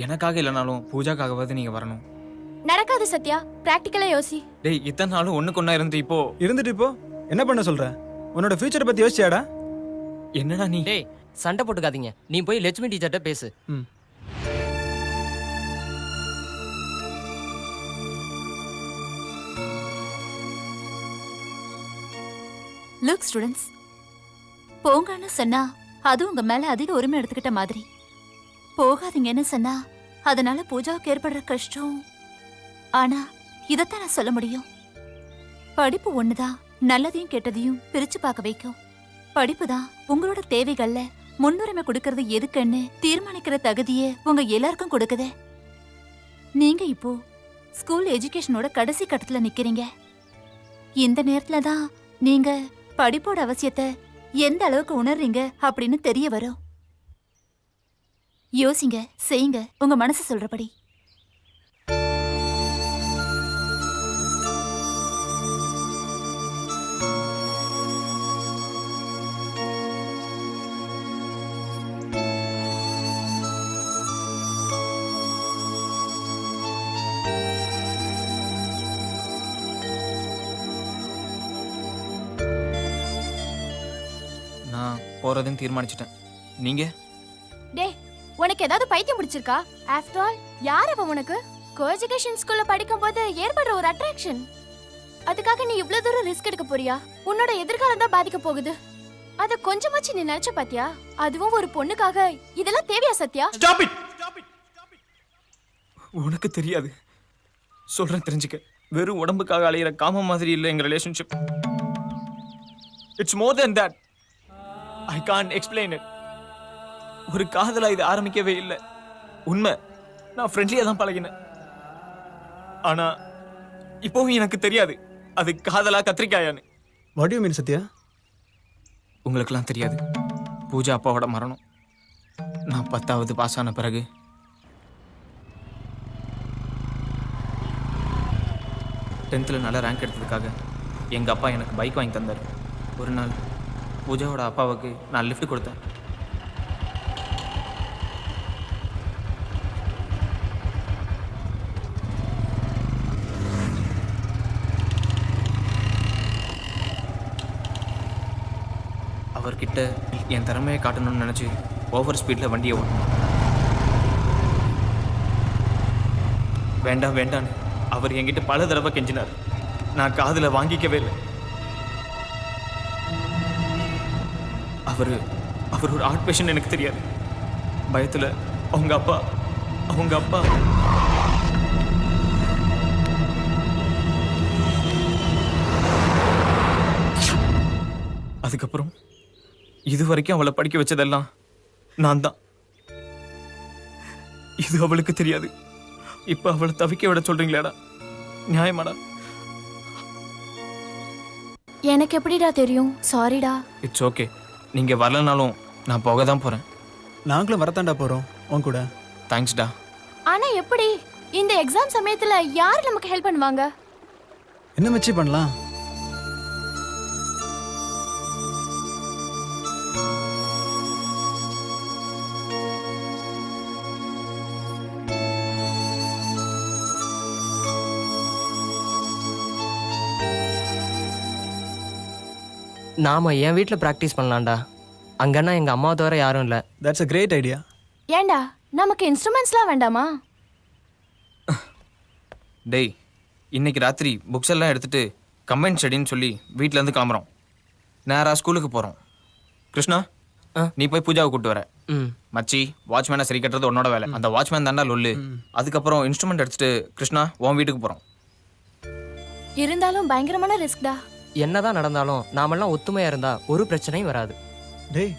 எனக்காக இல்லைனாலும் பூஜாக்காகவாது நீங்க வரணும். நடக்காது சத்யா, பிராக்டிக்கலா யோசி. டேய் இத்தனை நாளும் ஒண்ணுக்கு ஒண்ணா இருந்துட்டு இப்போ என்ன பண்ண சொல்ற? உன்னோட ஃபியூச்சரை பத்தி யோசிச்சியாடா? என்னடா நீ? டேய் சண்டை போட்டுக்காதீங்க, நீ போய் லட்சுமி டீச்சர்ட்ட பேசு. லுக் ஸ்டூடெண்ட்ஸ், போங்கன்னு சொன்னா அது உங்க மேல அதிக உரிமை எடுத்துக்கிட்ட மாதிரி. போகாதீங்கன்னு சொன்னா அதனால பூஜாவுக்கு ஏற்படுற கஷ்டம். ஆனா இதைத்தான் நான் சொல்ல முடியும். படிப்பு ஒண்ணுதான் நல்லதையும் கெட்டதையும் பிரிச்சு பார்க்க வைக்கும். படிப்பு தான் உங்களோட தேவைகள்ல முன்னுரிமை கொடுக்கறது எதுக்குன்னு தீர்மானிக்கிற தகுதியை உங்க எல்லாருக்கும் கொடுக்குது. நீங்க இப்போ ஸ்கூல் எஜுகேஷனோட கடைசி கட்டத்துல நிக்கிறீங்க. இந்த நேரத்துல தான் நீங்க படிப்போட அவசியத்தை எந்த அளவுக்கு உணர்றீங்க அப்படின்னு தெரிய வரும். யோசிங்க, செய்யுங்க உங்க மனசு சொல்றபடி. நான் போறதுன்னு தீர்மானிச்சிட்டேன். நீங்க? டேய் உனக்கு ஏதாவது பைத்தியம் பிடிச்சிருக்கா? ஆஃப்டர் ஆல் யார் அவ உனக்கு? கோ எஜுகேஷன் ஸ்கூல்ல படிக்கும்போது ஏற்படுற ஒரு அட்ராக்ஷன். அதுக்காக நீ இவ்ளோ தூரம் ரிஸ்க் எடுக்க போறியா? உன்னோட எதிர்காலம் தான் பாதிக்க போகுது. அத கொஞ்சமாச்சு நீ நினைச்ச பாத்தியா? அதுவும் ஒரு பொண்ணுக்காக இதெல்லாம் தேவையா சத்யா? Stop it. உனக்கு தெரியாது, சொல்றேன் தெரிஞ்சுக்க. வெறும் உடம்புக்காக அலையிற காம மாதிரி இல்லை எங்க relationship. It's more then that. I can't explain it. ஒரு காதலா இது ஆரம்பிக்கவே இல்லை. உண்மை, நான் ஃப்ரெண்ட்லியா தான் பழகினேன். ஆனா இப்போவும் எனக்கு தெரியாது அது காதலா கத்திரிக்காயான்னு. What you mean Sathya? உங்களுக்கெல்லாம் தெரியாது, பூஜா அப்பாவோட மரணம் நான் 10வது பாஸ் ஆன பிறகு 10th நல்ல ரேங்க் எடுத்ததுக்காக எங்கள் அப்பா எனக்கு பைக் வாங்கி தந்தார். ஒரு நாள் பூஜாவோட அப்பாவுக்கு நான் லிஃப்ட் கொடுத்தேன். அவர்கிட்ட என் திறமையை காட்டணும்னு நினச்சி ஓவர் ஸ்பீடில் வண்டியை ஓட்டணும். வேண்டாம் வேண்டான்னு அவர் என்கிட்ட பல தடவை கெஞ்சினார். நான் காதில் வாங்கிக்கவே இல்லை. அவர் ஒரு ஆர்ட் பேஷன் எனக்கு தெரியாது. பயத்தில் அவங்க அப்பா அதுக்கப்புறம் இது வரைக்கும் அவளை படிக்க வச்சதெல்லாம் நான் தான். இது அவளுக்கு தெரியாது. இப்ப அவளை தவிக்க விட சொல்றீங்களாடா? நியாயமாடா? எனக்கு எப்படிடா தெரியும்? சாரிடா. It's okay. நீங்க வரலனாலும் நான் போக தான் போறேன். நாங்களும் வரத்தாண்டா போறோம் உன் கூட. தேங்க்ஸ்டா. ஆனா எப்படி? இந்த எக்ஸாம் சமயத்துல யாரு நமக்கு ஹெல்ப் பண்ணுவாங்க? என்ன மச்சி பண்ணலாம்? நாம என் வீட்டில் ப்ராக்டிஸ் பண்ணலாம்டா. அங்கன்னா எங்கள் அம்மா தவிர யாரும் இல்லை. That's a great idea. ஏண்டா நமக்கு இன்ஸ்ட்ருமெண்ட்ஸ்லாம் வேண்டாமா? டேய், இன்னைக்கு ராத்திரி புக்ஸ் எல்லாம் எடுத்துட்டு கம்பைன் ஸ்டடின்னு சொல்லி வீட்டிலேருந்து கிளம்புறோம். நேராக ஸ்கூலுக்கு போகிறோம். கிருஷ்ணா, நீ போய் பூஜாவை கூப்பிட்டு வர. மச்சி, வாட்ச்மேனை சரி கட்டுறது உன்னோட வேலை. அந்த வாட்ச்மேன் தாண்டா லொல்லு. அதுக்கப்புறம் இன்ஸ்ட்ருமெண்ட் எடுத்துட்டு கிருஷ்ணா உன் வீட்டுக்கு போகிறோம். இருந்தாலும் பயங்கரமான ரிஸ்க்டா. என்னதான் நடந்தாலும் நாமெல்லாம் ஒத்துமையா இருந்தா ஒரு பிரச்சனையும் வராது. டேய்,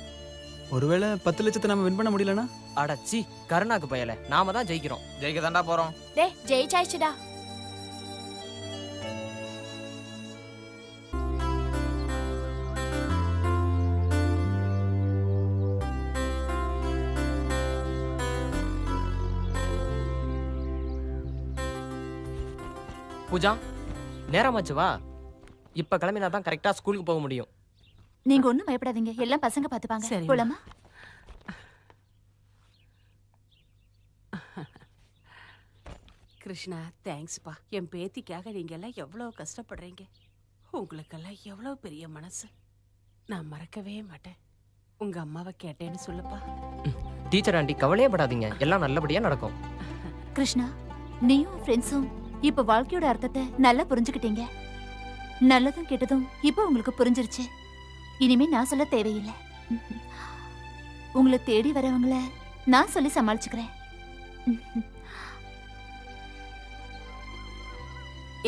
ஒருவேளை 10 லட்சத்தை நம்ம வின் பண்ண முடியலனா? அடச்சி, கருணாக்கு பயல, நாம தான் ஜெயிக்கிறோம். ஜெயிக்க தாண்டா போறோம். டேய், ஜெயிச்சாச்சுடா. பூஜா, நேரமாச்சு வா. இப்ப கிளம்பினா தான் கரெக்டா ஸ்கூலுக்கு போக முடியும். நீங்க ஒண்ணும் பயப்படாதீங்க, எல்லாம் பசங்க பாத்துப்பாங்க. போலாமா? கிருஷ்ணா, தேங்க்ஸ்ப்பா. என் பேத்திக்காக நீங்க எல்லாம் எவ்வளவு கஷ்டப்படுறீங்க. உங்களுக்கெல்லாம் எவ்வளவு பெரிய மனசு. நான் மறக்கவே மாட்டேன். உங்க அம்மாவை கேட்டேன்னு சொல்லுப்பா. டீச்சர் ஆண்டி, கவலையே படாதீங்க, எல்லாம் நல்லபடியா நடக்கும். கிருஷ்ணா, நீயும் ஃப்ரெண்ட்ஸும் இப்ப வாழ்க்கையோட அர்த்தத்தை நல்லா புரிஞ்சுக்கிட்டீங்க. நல்லதும் கெட்டதும் இப்ப உங்களுக்கு புரிஞ்சிருச்சு. இனிமே நான் சொல்ல தேவையில்லை. உங்களை தேடி வரவங்கள நான் சொல்லி சமாளிச்சுக்கிறேன்.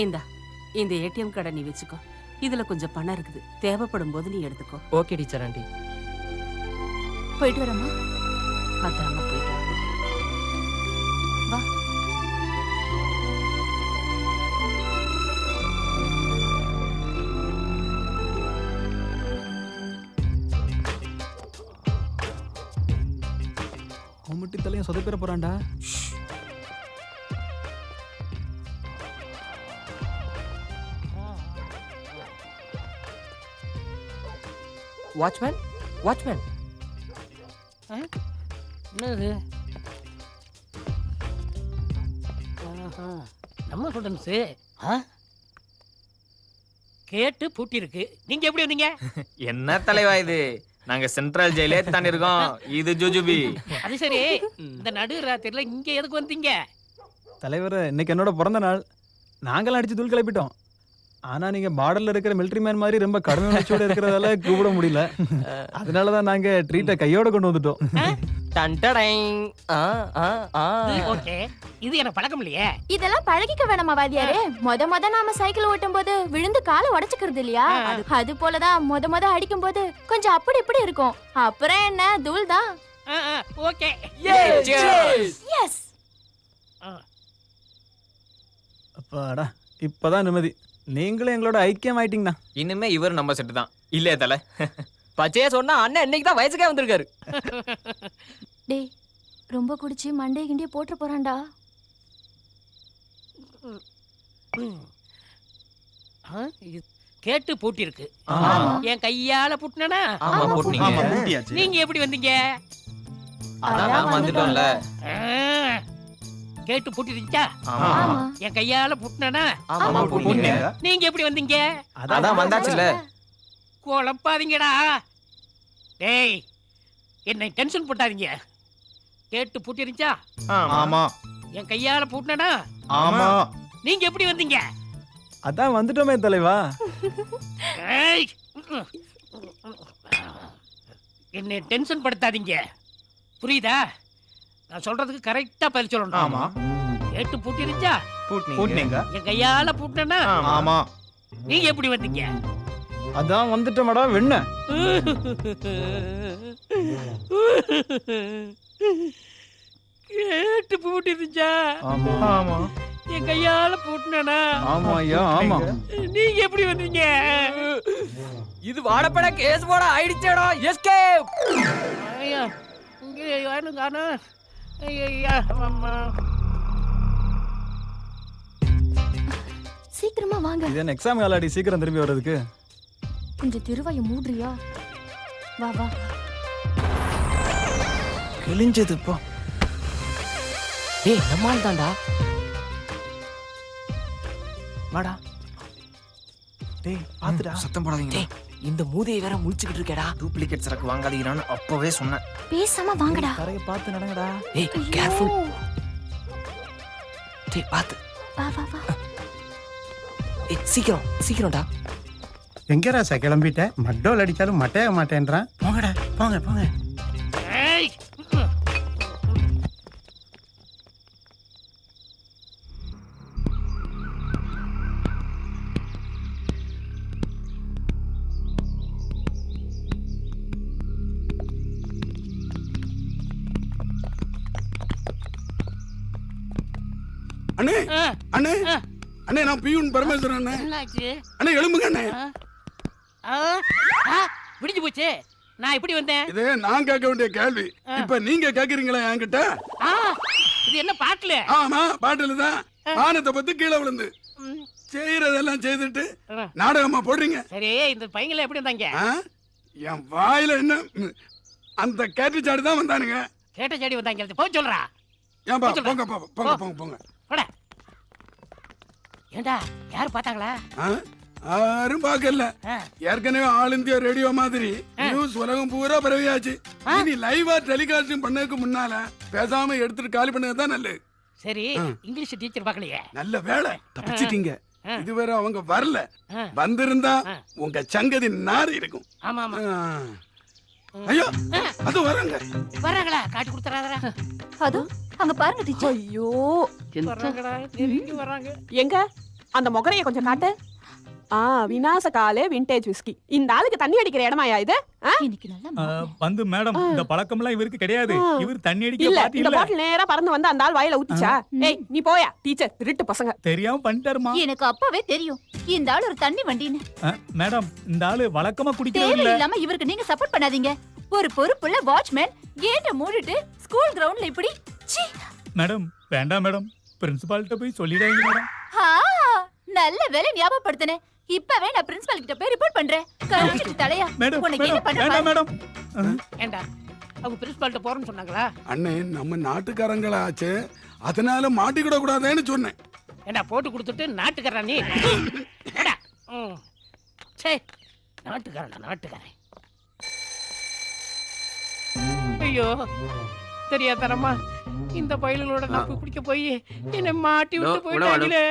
இந்த ஏடிஎம் கார்டை நீ வச்சுக்கோ. இதுல கொஞ்சம் பணம் இருக்குது, தேவைப்படும் போது நீ எடுத்துக்கோ. Okay teacher aunty. போயிட்டு வரமா? பத்திரமா போயிட்டு வா. முட்டி தலையும் சொதப்பிட போறான்டா. Watchman, watchman. என்னது? நம்ம ஸ்டூடெண்ட்ஸு கேட்டு பூட்டி இருக்கு. நீங்க எப்படி வந்தீங்க? என்ன தலைவா இது? நாங்க சென்ட்ரல் ஜெயிலே தாண்டி இருக்கோம். இது ஜுஜுபி. அது சரி, இந்த நடு ராத்திரில இங்க எதுக்கு வந்தீங்க? தலைவர், இன்னைக்கு என்னோட பிறந்த நாள். நாங்களாம் அடிச்சு தூள் கிளப்பிட்டோம். ஆனா நீங்க பார்டர்ல இருக்கிற மிலிட்டரி மேன் மாதிரி ரொம்ப கடுமை உணர்ச்சியோட இருக்கிறதால கூப்பிட முடியல. அதனாலதான் நாங்க ட்ரீட்டை கையோட கொண்டு வந்துட்டோம். ஓகே, இது என்ன பழக்கம் இல்லையே. இதெல்லாம் பழகிக்க வேணாமா வாத்தியாரே? மொத நாம சைக்கிள் ஓட்டும் போது விழுந்து காலை உடைச்சுக்கிறது இல்லையா? அது போலதான் மொத அடிக்கும் போது கொஞ்சம் அப்படி இப்படி இருக்கும். அப்புறம் என்ன, தூள் தான். Okay, yes. அப்பாடா, இப்பதான் நிம்மதி. நீங்களும் எங்களோட ஐக்கியம் ஆயிட்டீங்கண்ணா. இனிமே இவர் நம்ம செட்டு தான் இல்லையா தலை? பச்சையா சொன்னா அண்ணன் இன்னைக்கு தான் வயசுக்கே வந்திருக்காரு. டேய், ரொம்ப குடிச்சு மண்டே கிண்டிய போட்டு போறான்டா. கேட்டு பூட்டி இருக்கு. என் கையால பூட்டினா? நீங்க எப்படி வந்தீங்க? அதான் வந்துட்டோம்ல. கேட்டு பூட்டிருச்சா? என் கையால பூட்டினா? நீங்க எப்படி வந்தீங்க? அதான் வந்தாச்சுல. குழப்பாதீங்கடா. டேய் என்னை டென்ஷன் போட்டாதீங்க. கேட்டு பூட்டிருச்சா? ஆமா. என் கையால பூட்டினா? ஆமா. நீங்க எப்படி வந்தீங்க? அதான் வந்துட்டோமே தலைவா. ஏய், என்னை டென்ஷன் படுத்தாதீங்க. புரியுதா? நான் சொல்றதுக்கு கரெக்டா பதில் சொல்லணும். ஆமா. கேட்டு பூட்டிருச்சா? பூட்டினீங்க. என் கையால பூட்டினா? ஆமா. நீங்க எப்படி வந்தீங்க? அதான் வந்துட்டோமடா வெண்ண. கேட்டு பூட்டிருச்சா? ஆமா. ஆமா. என் கையால பூட்டினா? ஆமா ஐயா ஆமா. நீங்க எப்படி வந்தீங்க? இது வாடப்பட கேஸ் போட ஆயிடுச்சேடா. எஸ்கேப். ஐயா இங்க யாரும் காணா. ஐயா அம்மா. சீக்கிரமா வாங்க. இது என்ன எக்ஸாம் காலாடி சீக்கிரம் திரும்பி வர்றதுக்கு? கொஞ்சம் திருவாய மூடுறியா? வா வா. கிழிஞ்சது போ. டேய் நம்மால் தான்டா. வாடா. டேய் பாத்துடா. சத்தம் போடாதீங்க. டேய் இந்த மூதையை வேற முழிச்சுக்கிட்டு இருக்கேடா. டூப்ளிகேட் சரக்கு வாங்காதீங்கன்னு அப்பவே சொன்னேன். பேசாம வாங்கடா. கரையை பார்த்து நடங்கடா. ஏய் கேர்ஃபுல். டேய் பாத்து. வா வா வா. ஏய் சீக்கிரம் சீக்கிரம்டா. எங்க ராசா கிளம்பிட்ட? மட்டோல் அடிச்சாலும் மட்டைய மாட்டேன்றான். போங்கடா போங்க போங்க. ஏய் அண்ணே அண்ணே அண்ணே நான் பியூன் பரமேஸ்வரன் அண்ணே. என்னாச்சு? அண்ணே எழும்புங்க அண்ணே. விடிஞ்சு போச்சு. நான் எப்படி வந்தேன்? இது நான் கேட்க வேண்டிய கேள்வி. இப்ப நீங்க கேக்குறீங்களா என்கிட்ட? இது என்ன பாட்டுல? ஆமா பாட்டுல தான். வானத்தை பத்தி கீழே விழுந்து செய்யறதெல்லாம் செய்துட்டு நாடகமா போடுறீங்க. சரி இந்த பையங்கள எப்படி வந்தாங்க? என் வாயில என்ன அந்த கேட்டு சாடி தான் வந்தானுங்க. கேட்ட சாடி வந்தாங்க. போய் சொல்றா. ஏன்பா போங்க போங்க போங்க போங்க. போடா. ஏண்டா யாரு பார்த்தாங்களா? யாரும் பார்க்கல. ஏற்கனவே ஆல் இந்தியா ரேடியோ மாதிரி நியூஸ் உலகம் பூரா பரவியாச்சு. இனி லைவா டெலிகாஸ்டிங் பண்ணதுக்கு முன்னால பேசாம எடுத்துட்டு காலி பண்ணது தான் நல்லது. சரி இங்கிலீஷ் டீச்சர் பார்க்கலையே. நல்ல வேலை தப்பிச்சிட்டீங்க. இதுவரை அவங்க வரல. வந்திருந்தா உங்க சங்கதி நாரி இருக்கும். ஆமா ஆமா. ஐயோ அது வராங்க. வராங்களா? காட்டி கொடுத்துறாதடா. அதோ அங்க பாருங்க டீச்சர். ஐயோ வராங்கடா. நெருங்கி வராங்க. எங்க அந்த முகரைய கொஞ்சம் காட்டு. விநாச காலே விண்டேஜ் விஸ்கி. இந்த ஆளுக்கு தண்ணி அடிக்கிற இடமாயா இது? வந்து மேடம் இந்த பழக்கம்லாம் இவருக்கு கிடையாது. இவர் தண்ணி அடிக்கிற இல்ல பாட்டி இந்த இல்ல. பாட்டில் நேரா பறந்து வந்து அந்த ஆள் வாயில ஊத்திச்சா? ஏய் நீ போயா. டீச்சர் திருட்டு பசங்க. தெரியாம பண்ணிட்டாருமா. எனக்கு அப்பவே தெரியும் இந்த ஆள் ஒரு தண்ணி வண்டின்னு. மேடம் இந்த ஆளு வழக்கமா குடிக்கிறது தேவை இல்ல. இல்லாம இவருக்கு நீங்க சப்போர்ட் பண்ணாதீங்க. ஒரு பொறுப்புள்ள வாட்ச்மேன் கேட்ட மூடிட்டு ஸ்கூல் கிரவுண்ட்ல இப்படி சீ. மேடம் வேண்டாம் மேடம். பிரின்சிபால்கிட்ட போய் சொல்லிடாதீங்க மேடம். நல்ல வேலை ஞாபகப்படுத்தினேன். இப்பவே நான் பிரின்சிபல் கிட்ட போய் ரிப்போர்ட் பண்றேன். கழிச்சிட்டு தலையா. உனக்கு என்ன பண்ண மேடம். ஏண்டா அவங்க பிரின்சிபால்ட்ட போறேன்னு சொன்னாங்களா? அண்ணே நம்ம நாட்டுக்காரங்களாச்சு அதனால மாட்டிக்கிட கூடாதுன்னு சொன்னேன். ஏண்டா போட்டு கொடுத்துட்டு நாட்டுக்காரா நீ? ஏண்டா சே நாட்டுக்காரன் நாட்டுக்காரன். ஐயோ தெரியாதரமா இந்த பயிலோட நான் குடிக்க போய் என்ன மாட்டி விட்டு போயிட்டாங்களே.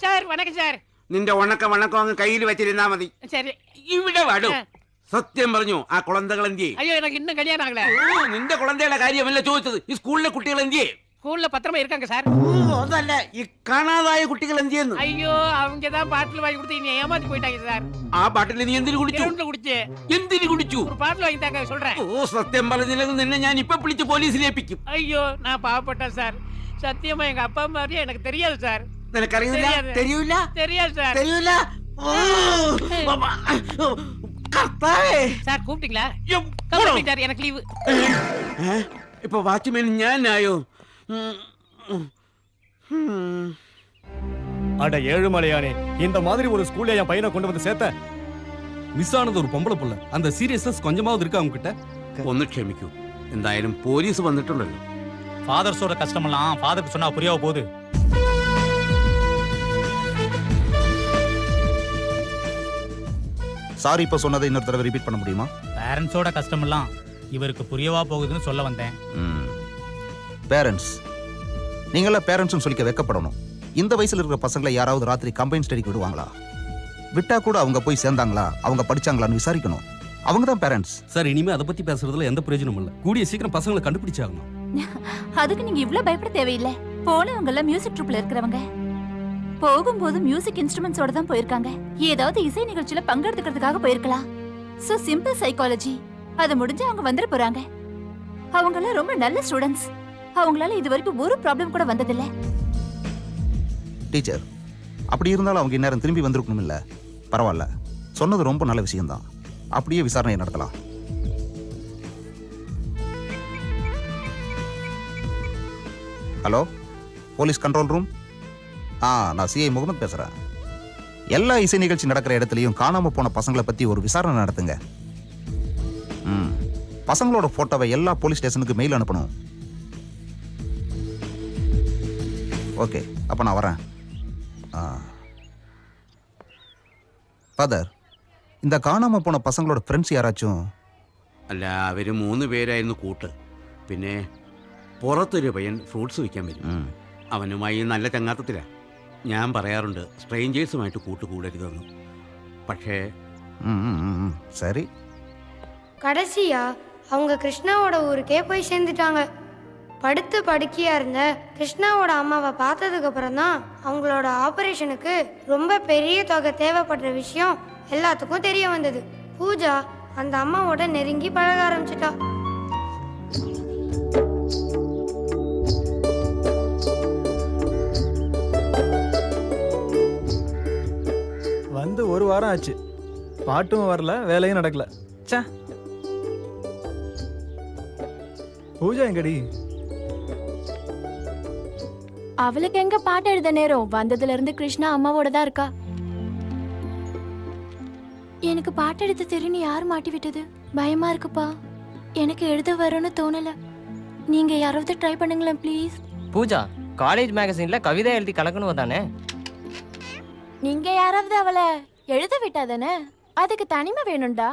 சார் வணக்கம் சார். നിന്റെ വണക്കം അങ്ങ് കയ്യിൽ വെച്ചിരുന്നാ മതി. சரி ഇവിടെ വാടോ. സത്യം പറഞ്ഞു ആ കുളന്തകൾ എന്തിയെ? ஐயோ எனக்கு இன்னும் கல்யாணம் ஆகல. നിന്റെ കുളന്തയുടെ കാര്യമല്ല ചോദിച്ചത്. ഈ സ്കൂളിലെ കുട്ടികൾ എന്തിയെ? ஸ்கூல்ல பத்திரமா இருக்காங்க சார். അതല്ല ഈ കാണാതായ കുട്ടികൾ എന്തിയെന്ന്. ஐயோ அவங்க தான் பாட்டில் வாங்கி கொடுத்து நீ ஏமாத்தி போயிட்டாங்க சார். ആ പാട്ടിൽ നീ എന്തിനു കുടിച്ചു? கிரவுண்ட்ல குடிச்சு. എന്തിനു കുടിച്ചു? ஒரு பாட்டில் வாங்கி தாங்க சொல்றேன். ഓ സത്യം പറഞ്ഞില്ലെങ്കിൽ നിന്നെ ഞാൻ ഇപ്പൊ വിളിച്ച് പോലീസിൽ ഏൽപ്പിക്കും. ஐயோ நான் பாவப்பட்டேன் சார். சத்தியமா எங்க அப்பா மாதிரியே எனக்கு தெரியாது சார். നിനക്കറിയില്ല? തെരിയൂല? தெரியாது சார். തെരിയൂല? കർത്താവേ. சார் கூப்பிட்டீங்களா? கூப்பிட்டாரு எனக்கு லீவு. ഇപ്പൊ വാച്ച്മാൻ ഞാനായോ? அட ஏழுமலையானே, இந்த மாதிரி ஒரு ஸ்கூல்ல என் பையனை கொண்டு வந்து சேர்த்த. மிஸ் ஆனது ஒரு பொம்பளை புள்ள. அந்த சீரியஸ்னஸ் கொஞ்சமாவது இருக்கா உங்ககிட்ட? ഒന്ന് ക്ഷമിക്കൂ. എന്തായാലും പോലീസ് വന്നിട്ടുണ്ടല്ലോ. ஃபாதர்ஸோட கஷ்டமெல்லாம் ஃபாதருக்கு சொன்னா புரியாம போகுது. சாரி இப்போ சொன்னதை இன்னொரு தடவை ரிப்பீட் பண்ண முடியுமா? பேரண்ட்ஸோட கஷ்டமெல்லாம் இவருக்கு புரியவா போகுதுன்னு சொல்ல வந்தேன். பேரண்ட்ஸ், நீங்களாம் பேரண்ட்ஸ்னு சொல்லிக்க வெக்கப்படணும். இந்த வயசுல இருக்கிற பசங்களை யாராவது ராத்திரி கம்பைன் ஸ்டடிக்கு விடுவாங்களா? விட்டா கூட அவங்க போய் சேர்ந்தாங்களா, அவங்க படிச்சாங்களான்னு விசாரிக்கணும். அவங்க தான் பேரண்ட்ஸ். சார், இனிமே அதை பத்தி பேசுறதுல எந்த பிரயோஜனமும் இல்லை. கூடிய சீக்கிரம் பசங்களை கண்டுபிடிச்சாகணும். அதுக்கு நீங்க இவ்ளோ பயப்பட தேவையில்லை. போனவங்க எல்லாம் மியூசிக் ட்ரூப்ல இருக்கிறவங்க. போகும்போது மியூசிக் இன்ஸ்ட்ருமெண்ட்ஸோட தான் போயிருக்காங்க. ஏதாவது இசை நிகழ்ச்சியில பங்கெடுத்துக்கிறதுக்காக போயிருக்கலாம். So simple psychology. அது முடிஞ்சு அவங்க வந்துட போறாங்க. அவங்க எல்லாம் ரொம்ப நல்ல ஸ்டூடெண்ட்ஸ். அவங்களால இது வரைக்கும் ஒரு ப்ராப்ளம் கூட வந்ததில்லை. டீச்சர், அப்படி இருந்தாலும் அவங்க இந்நேரம் திரும்பி வந்திருக்கணும் இல்ல? பரவாயில்ல, சொன்னது ரொம்ப நல்ல விஷயம்தான். அப்படியே விசாரணை நடத்தலாம். Hello, police control room. நான் சிஐ முகமது பேசுறேன். எல்லா இசை நிகழ்ச்சி நடக்கிற இடத்துலையும் காணாம போன பசங்களை பத்தி ஒரு விசாரணை நடத்துங்க. பசங்களோட போட்டோவை எல்லா போலீஸ் ஸ்டேஷனுக்கு மெயில் அனுப்பணும். ஓகே, அப்போ நான் வரேன். ஃபாதர், இந்த காணாம போன பசங்களோட ஃப்ரெண்ட்ஸ் யாராச்சும்? അല്ല, അവർ 3 പേരായിരുന്നു കൂട്ട്. പിന്നെ പുറത്തൊരു പയ്യൻ ഫ്രൂട്ട്സ് വിൽക്കാൻ വരും. അവനുമായി നല്ല ചങ്ങാത്തത്തിലാണ്. ഞാൻ പറയാറുണ്ട് സ്ട്രേഞ്ചേഴ്സുമായിട്ട് കൂട്ടുകൂടരുതെന്ന്. പക്ഷേ சரி. கடைசியா அவங்க கிருஷ்ணாவோட ஊருக்கே போய் சேர்ந்துட்டாங்க. படுத்து படுக்கையா இருந்த கிருஷ்ணாவோட அம்மாவை பார்த்ததுக்கு அப்புறம் தான் அவங்களோட ஆபரேஷனுக்கு ரொம்ப பெரிய தொகை தேவைப்படுற விஷயம் எல்லாத்துக்கும் தெரிய வந்தது. பூஜா அந்த அம்மாவோட நெருங்கி பழக ஆரம்பிச்சிட்டா. வந்து ஒரு வாரம் ஆச்சு, பாட்டும் வரல, வேலையும் நடக்கல. சே, பூஜா எங்கடி? அவளுக்கு எங்க பாட்டு எழுத நேரம்? வந்ததுல இருந்து கிருஷ்ணா அம்மாவோட தான் இருக்கா. எனக்கு பாட்டு எழுத தெரியும்னு யார் மாட்டி விட்டது? பயமா இருக்குப்பா. எனக்கு எழுத வரும்னு தோணல. நீங்க யாராவது ட்ரை பண்ணுங்களேன் ப்ளீஸ். பூஜா, காலேஜ் மேகசின்ல கவிதை எழுதி கலக்கணும் தானே? நீங்க யாராவது அவளை எழுத விட்டாதானே? அதுக்கு தனிமை வேணும்டா.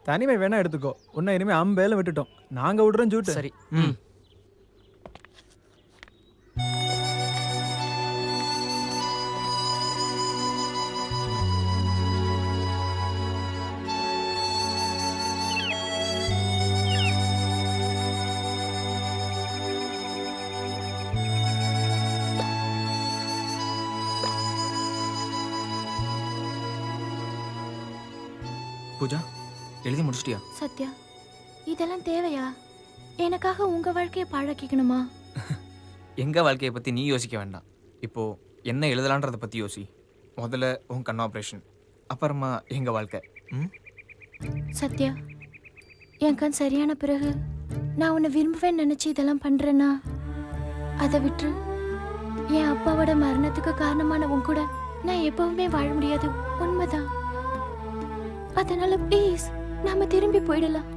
தனிமை வேணா எடுத்துக்கோ. உன்னை இனிமே அம்பேல விட்டுட்டோம். நாங்க விடுறோம் ஜூட்டு. சரி. பூஜா, எழுதி முடிச்சிட்டியா? சத்யா, இதெல்லாம் தேவையா? எனக்காக உங்க வாழ்க்கையை பாழாக்கிக்கணுமா? எங்க வாழ்க்கையை பத்தி நீ யோசிக்க வேண்டாம். இப்போ என்ன எழுதலான்றத பத்தி யோசி. முதல்ல உன் கண் ஆப்ரேஷன், அப்புறமா எங்க வாழ்க்கை. சத்யா, என் கண் சரியான பிறகு நான் உன்னை விரும்புவேன்னு நினைச்சு இதெல்லாம் பண்றேன்னா அதை விட்டு என் அப்பாவோட மரணத்துக்கு காரணமான உன் கூட நான் எப்பவுமே வாழ முடியாது. உண்மைதான். அதனால ப்ளீஸ் நாம திரும்பி போயிடலாம்.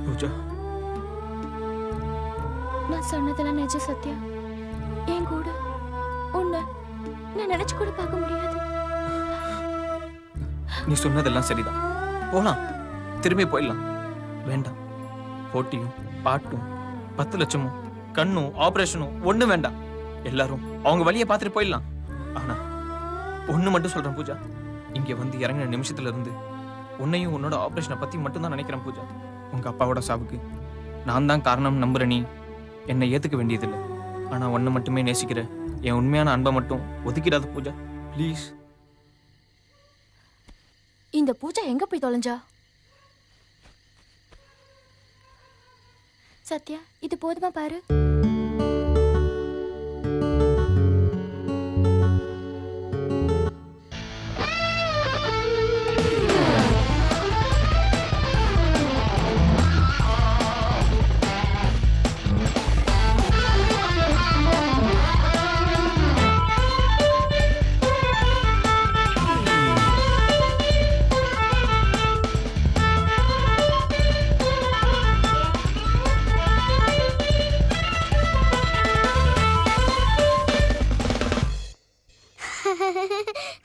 பூஜா, நான் சொன்னதெல்லாம் நிஜம் சத்யா. என் கூட உன்னை நான் நினைச்சு கூட பார்க்க முடியாது. நீ சொன்னதெல்லாம் சரிதான். போலாம், திரும்பி போயிடலாம். வேண்டாம், போட்டியும் பாட்டும் 10 லட்சமும் கண்ணும் ஆபரேஷனும் ஒண்ணு வேண்டாம். எல்லாரும் அவங்க வழியை பார்த்துட்டு போயிடலாம். ஆனா ஒண்ணு மட்டும் சொல்றேன் பூஜா, இங்க வந்து இறங்கின நிமிஷத்துல இருந்து உன்னையும் உன்னோட ஆபரேஷனை பத்தி மட்டும் தான் நினைக்கிறேன் பூஜா. உங்க அப்பாவோட சாவுக்கு நான் தான் காரணம் நம்புற நீ என்னை ஏத்துக்க வேண்டியதில்லை. ஆனா ஒன்னு மட்டுமே நேசிக்கிற என் உண்மையான அன்பை மட்டும் ஒதுக்கிடாத பூஜா, ப்ளீஸ். இந்த பூஜா எங்க போய் தொலைஞ்சா? சத்யா, இது போதுமா பாரு.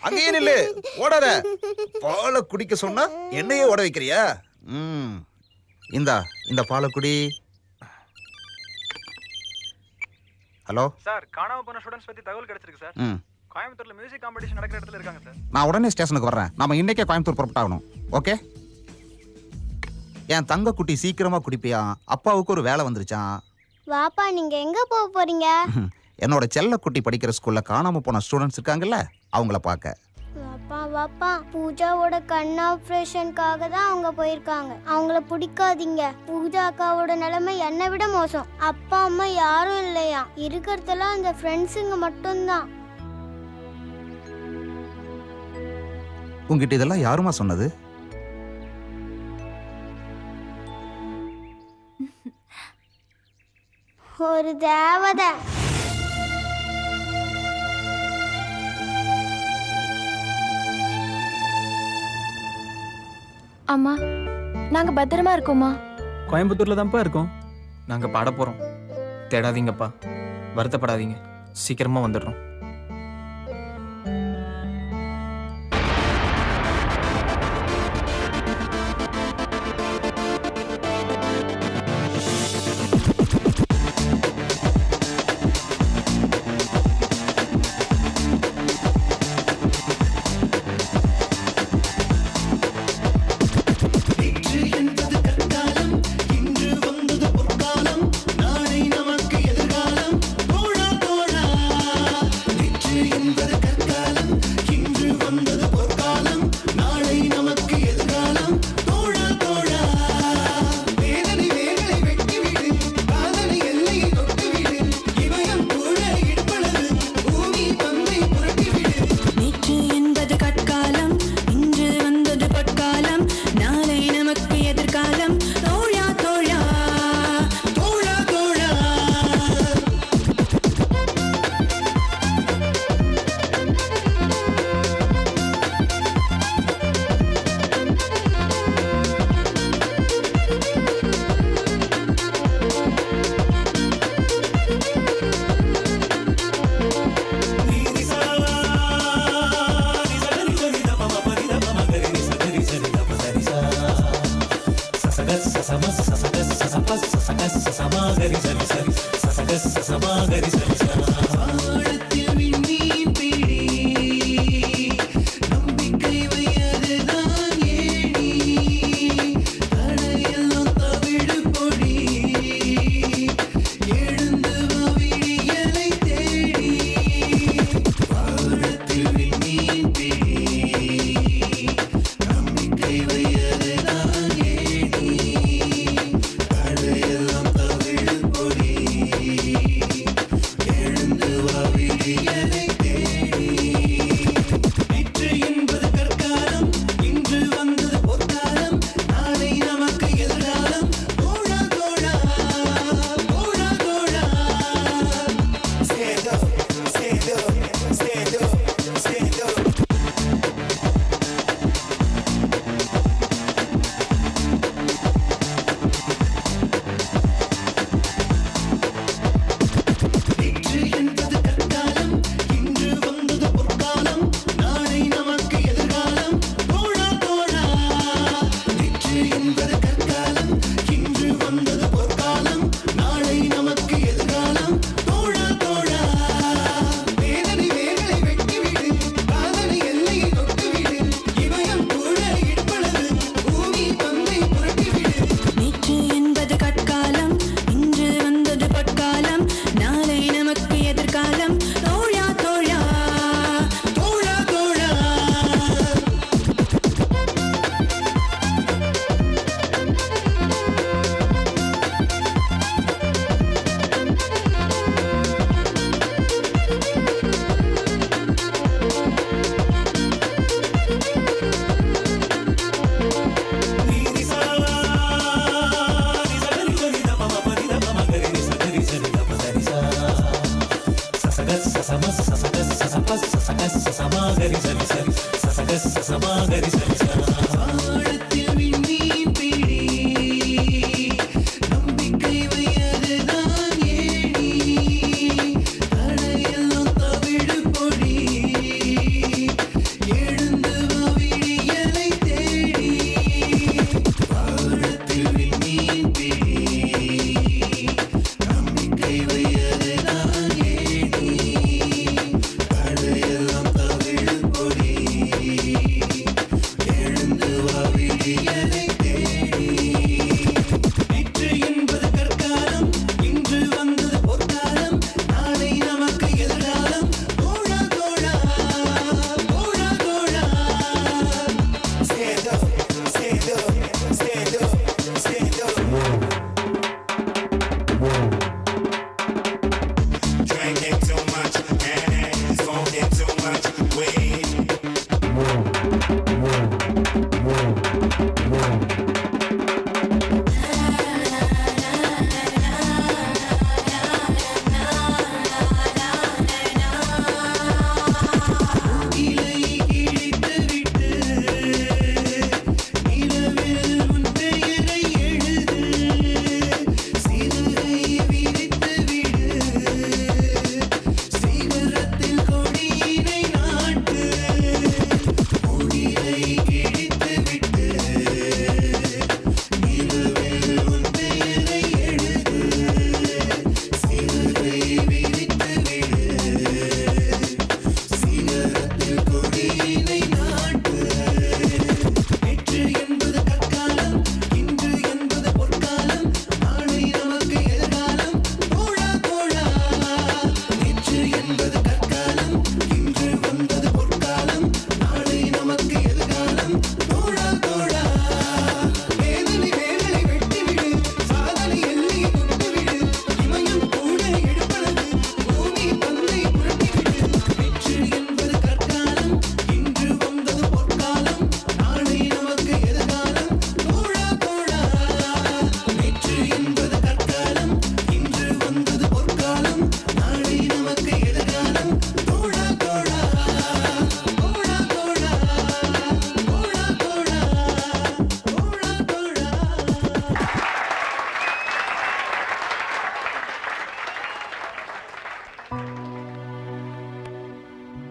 அங்கேயே நில்லு, ஓடாத. பாலை குடிக்க சொன்னா என்னையே ஓட வைக்கிறியா? இந்த பாலை குடி. ஹலோ சார், காணாம போன ஸ்டூடண்ட்ஸ் பத்தி தகவல் கிடைச்சிருக்கு சார். கோயம்புத்தூர்ல மியூசிக் காம்படிஷன் நடக்கிற இடத்துல இருக்காங்க சார். நான் உடனே ஸ்டேஷனுக்கு வர்றேன். நாம இன்னைக்கே கோயம்புத்தூர் புறப்பட்டாகணும். ஓகே? என் தங்க குட்டி சீக்கிரமா குடிப்பியா? அப்பாவுக்கு ஒரு வேலை வந்துருச்சான். வாப்பா, நீங்க எங்க போக போறீங்க? என்னோட செல்ல குட்டி படிக்கிற ஸ்கூல்ல காணாம போன ஸ்டூடெண்ட்ஸ் இருக்காங்கல்ல, அவங்கள பார்க்க. வாப்பா வாப்பா, பூஜாவோட கண் ஆபரேஷனுக்காக தான் அவங்க போயிருக்காங்க. அவங்கள பிடிக்காதீங்க. பூஜா அக்காவோட நிலைமை என்னை விட மோசம். அப்பா அம்மா யாரும் இல்லையா, இருக்கிறதெல்லாம் அந்த ஃப்ரெண்ட்ஸுங்க மட்டும்தான். உங்ககிட்ட இதெல்லாம் யாருமா சொன்னது? ஒரு தேவதை. அம்மா, நாங்க பத்திரமா இருக்கோமா? கோயம்புத்தூர்ல தான்ப்பா இருக்கோம். நாங்க பாட போறோம். தேடாதீங்கப்பா, வருத்தப்படாதீங்க. சீக்கிரமா வந்துடுறோம்.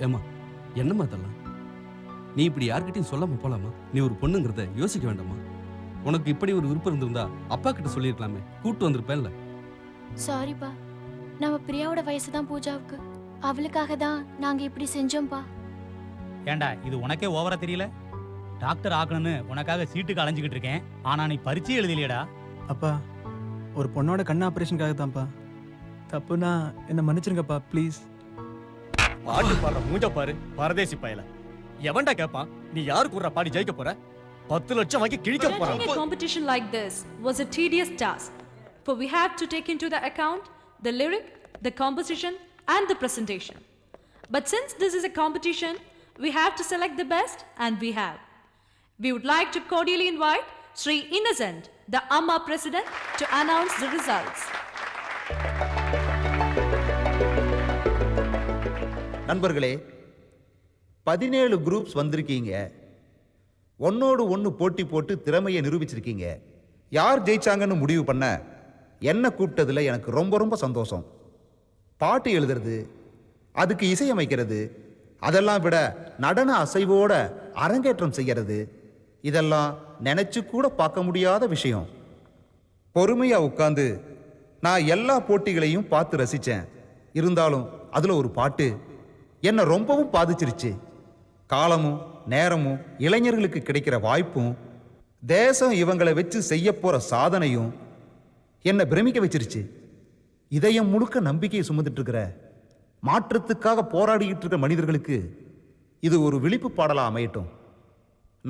ஏமா என்னம்மா அதெல்லாம்? நீ இப்படி யார்கிட்டயும் சொல்லாம போலாமா? நீ ஒரு பொண்ணுங்கிறத யோசிக்க வேண்டாமா? உனக்கு இப்படி ஒரு விருப்பம் இருந்திருந்தா அப்பா கிட்ட சொல்லிருக்கலாமே, கூட்டு வந்திருப்பேன்ல. சாரிப்பா, நம்ம பிரியாவோட வயசு தான் பூஜாவுக்கு. அவளுக்காக தான் நாங்க இப்படி செஞ்சோம்ப்பா. ஏண்டா இது உனக்கே ஓவரா தெரியல? டாக்டர் ஆகணும்னு உனக்காக சீட்டுக்கு அலைஞ்சுக்கிட்டு இருக்கேன், ஆனா நீ பரீட்சை எழுதலையடா. அப்பா, ஒரு பொண்ணோட கண் ஆபரேஷனுக்காக தான்ப்பா. தப்புனா என்ன மன்னிச்சிருங்கப்பா ப்ளீஸ். பாட்டு பாடுற மூஞ்ச பாரு, பரதேசி பயல. எவன்டா கேட்பான்? நீ யாரு கூடுற பாடி ஜெயிக்க போற? 10 லட்சம் வாங்கி கிழிக்க போறான். A competition like this was a tedious task, for we have to take into the account the lyric, the composition and the presentation. But since this is a competition, we have to select the best, and we have. We would like to cordially invite Sri Innocent, the Amma President, to announce the results. நண்பர்களே, 17 groups வந்திருக்கீங்க. ஒன்னோடு ஒன்று போட்டி போட்டு திறமையை நிரூபிச்சிருக்கீங்க. யார் ஜெயிச்சாங்கன்னு முடிவு பண்ண என்ன கூப்பிட்டதுல எனக்கு ரொம்ப ரொம்ப சந்தோஷம். பாட்டு எழுதுறது, அதுக்கு இசையமைக்கிறது, அதெல்லாம் விட நடன அசைவோட அரங்கேற்றம் செய்யறது, இதெல்லாம் நினைச்சு கூட பார்க்க முடியாத விஷயம். பொறுமையா உட்கார்ந்து நான் எல்லா போட்டிகளையும் பார்த்து ரசிச்சேன். இருந்தாலும் அதுல ஒரு பாட்டு என்னை ரொம்பவும் பாதிச்சிருச்சு. காலமும் நேரமும் இளைஞர்களுக்கு கிடைக்கிற வாய்ப்பும் தேசம் இவங்களை வச்சு செய்ய போற சாதனையும் என்னை பிரமிக்க வச்சிருச்சு. இதயம் முழுக்க நம்பிக்கையை சுமந்துட்டு இருக்கிற, மாற்றத்துக்காக போராடிக்கிட்டு இருக்கிற மனிதர்களுக்கு இது ஒரு விழிப்பு பாடலா அமையட்டும்.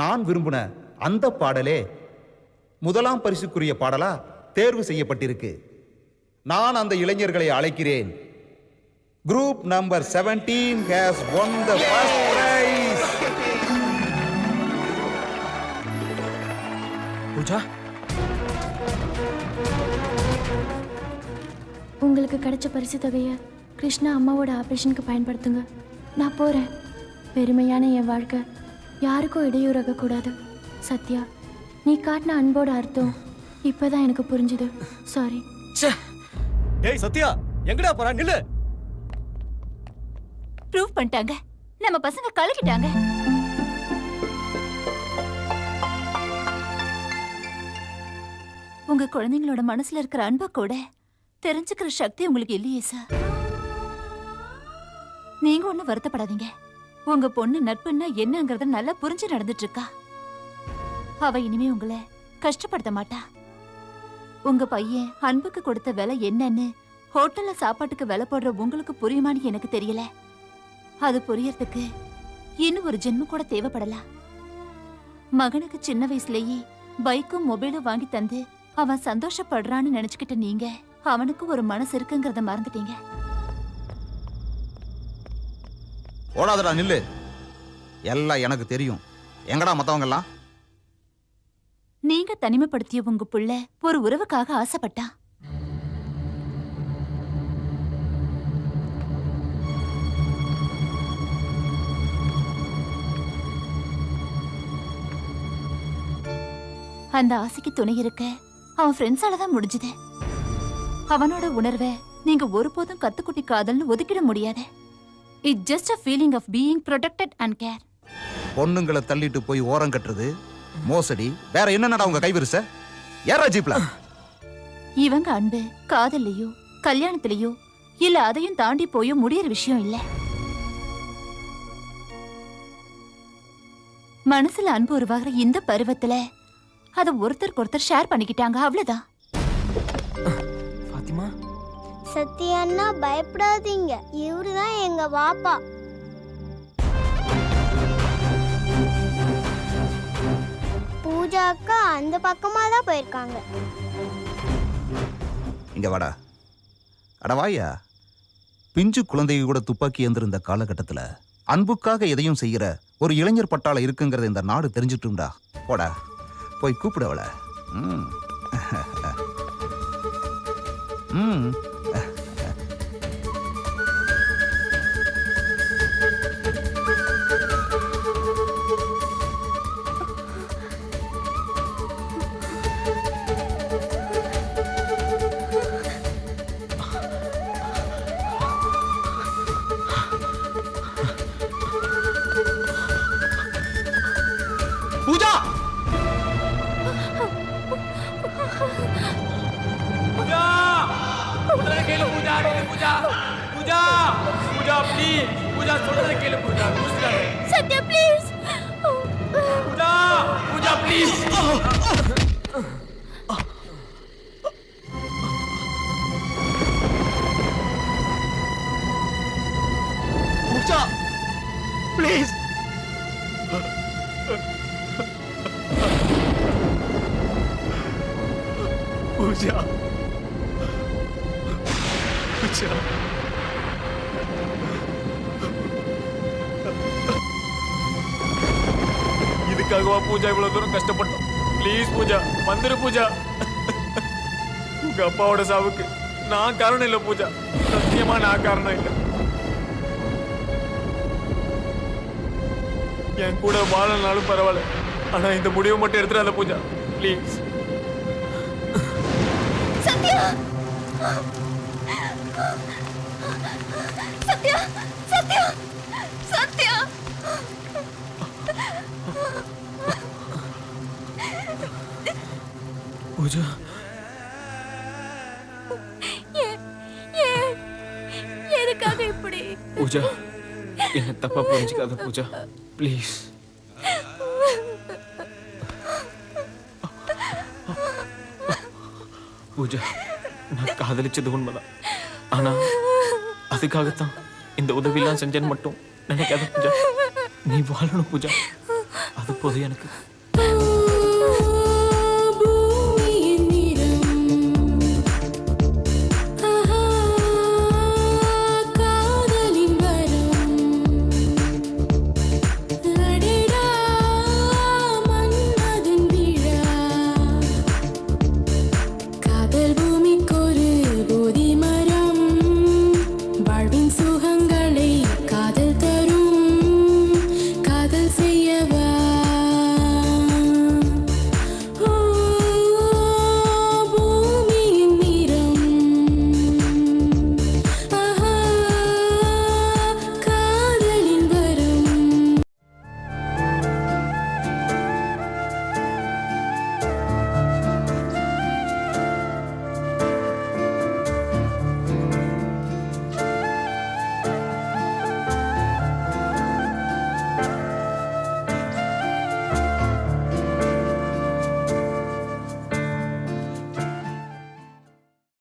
நான் விரும்பின அந்த பாடலே முதலாம் பரிசுக்குரிய பாடலா தேர்வு செய்யப்பட்டிருக்கு. நான் அந்த இளைஞர்களை அழைக்கிறேன். Group number 17 has won the first prize. Pooja, உங்களுக்கு கிடைச்ச பரிசு தொகையை கிருஷ்ணா அம்மாவோட ஆபரேஷனுக்கு பயன்படுத்துங்க. நான் போறேன். பெருமையான என் வாழ்க்கை யாருக்கும் இடையூறாக கூடாது. சத்யா, நீ காட்டின அன்போட அர்த்தம் இப்பதான் எனக்கு புரிஞ்சுது. சாரி. டேய் சத்யா, எங்கடா போற? நில்லு. ப்ரூவ் பண்ணிட்டாங்க, நம்ம பசங்க கலக்கிட்டாங்க. உங்க குழந்தைங்களோட மனசுல இருக்கிற அன்பை கூட தெரிஞ்சுக்கிற சக்தி உங்களுக்கு இல்லையே சார். நீங்க ஒண்ணும் வருத்தப்படாதீங்க. உங்க பொண்ணு நட்புன்னா என்னங்கறத நல்லா புரிஞ்சு நடந்துட்டு இருக்கா. அவ இனிமே உங்களை கஷ்டப்படுத்த மாட்டா. உங்க பையன் அன்புக்கு கொடுத்த விலை என்னன்னு ஹோட்டல்ல சாப்பாட்டுக்கு விலை போடுற உங்களுக்கு புரியுமான்னு எனக்கு தெரியல. அது புரியறதுக்கு இன்னும் ஒரு ஜென்மம் கூட தேவைப்படலாம். மகனுக்கு சின்ன வயசுலயே பைக்கும் மொபைலும் வாங்கி தந்து அவன் சந்தோஷப்படுறான்னு நினைச்சுக்கிட்ட நீங்க அவனுக்கு ஒரு மனசு இருக்குங்கிறத மறந்துட்டீங்க. ஓடாதடா நில்லு. எல்லாம் எனக்கு தெரியும். எங்கடா மத்தவங்க எல்லாம்? நீங்க தனிமைப்படுத்திய உங்க புள்ள ஒரு உறவுக்காக ஆசைப்பட்டா. அந்த ஆசைக்கு துணை இருக்க அவன் ஃப்ரெண்ட்ஸால தான் முடிஞ்சது. அவனோட உணர்வை நீங்க ஒருபோதும் கத்துக்குட்டி காதல்னு ஒதுக்கிட முடியாது. It just a feeling of being protected and care. பொண்ணுங்களை தள்ளிட்டு போய் ஓரம் கட்டுறது மோசடி. வேற என்னடா உங்க கைவிரிச? யாரா ஜீப்ல? இவங்க அன்பு காதல்லையோ கல்யாணத்திலயோ இல்ல அதையும் தாண்டி போயோ முடியற விஷயம் இல்ல. மனசுல அன்பு உருவாகிற இந்த பருவத்துல அதை ஒருத்தருக்கு ஒருத்தர் ஷேர் பண்ணிக்கிட்டாங்க, அவ்வளவுதான். ஃபாத்திமா, சத்யாண்ணா பயப்படாதீங்க, இவருதான் எங்க வாப்பா. பூஜா அக்கா அந்த பக்கமா தான் போயிருக்காங்க. இங்க வாடா. அட வாயா. பிஞ்சு குழந்தைங்க கூட துப்பாக்கி ஏந்திருந்த காலகட்டத்துல அன்புக்காக எதையும் செய்யற ஒரு இளைஞர் பட்டாளம் இருக்குங்கிறத இந்த நாடு தெரிஞ்சுட்டும்டா. போடா போய் கூப்பிடவள. பூஜா பூஜா சொல்றத கேளு பூஜா. பூஜா பூஜா பூஜா ப்ளீஸ். பூஜா சொல்றத கேளு Pooja. Sathya please. Pooja Pooja please. Pooja please. Pooja Pooja இதுக்காகவா பூஜா இவ்வளவு தூரம் கஷ்டப்பட்டோம்? ப்ளீஸ் பூஜா வந்துரு பூஜா. உங்க அப்பாவோட சாவுக்கு நான் காரணம் இல்ல பூஜா. சத்தியமா நான் காரணம் இல்ல. என் கூட வாழனாலும் பரவாயில்ல, ஆனா இந்த முடிவை மட்டும் எடுத்துடாத பூஜா ப்ளீஸ். சத்யா சத்யா சத்யா சத்யா. பூஜா எதுக்காக இப்படி? பூஜா என்ன தப்பா புரிஞ்சுக்காத பூஜா ப்ளீஸ். பூஜா நான் காதலிச்சது உண்மைதான், ஆனா அதுக்காகத்தான் இந்த உதவியெல்லாம் செஞ்சேன்னு மட்டும் நினைக்காத பூஜா. நீ வாழணும் பூஜா, அது போதும் எனக்கு.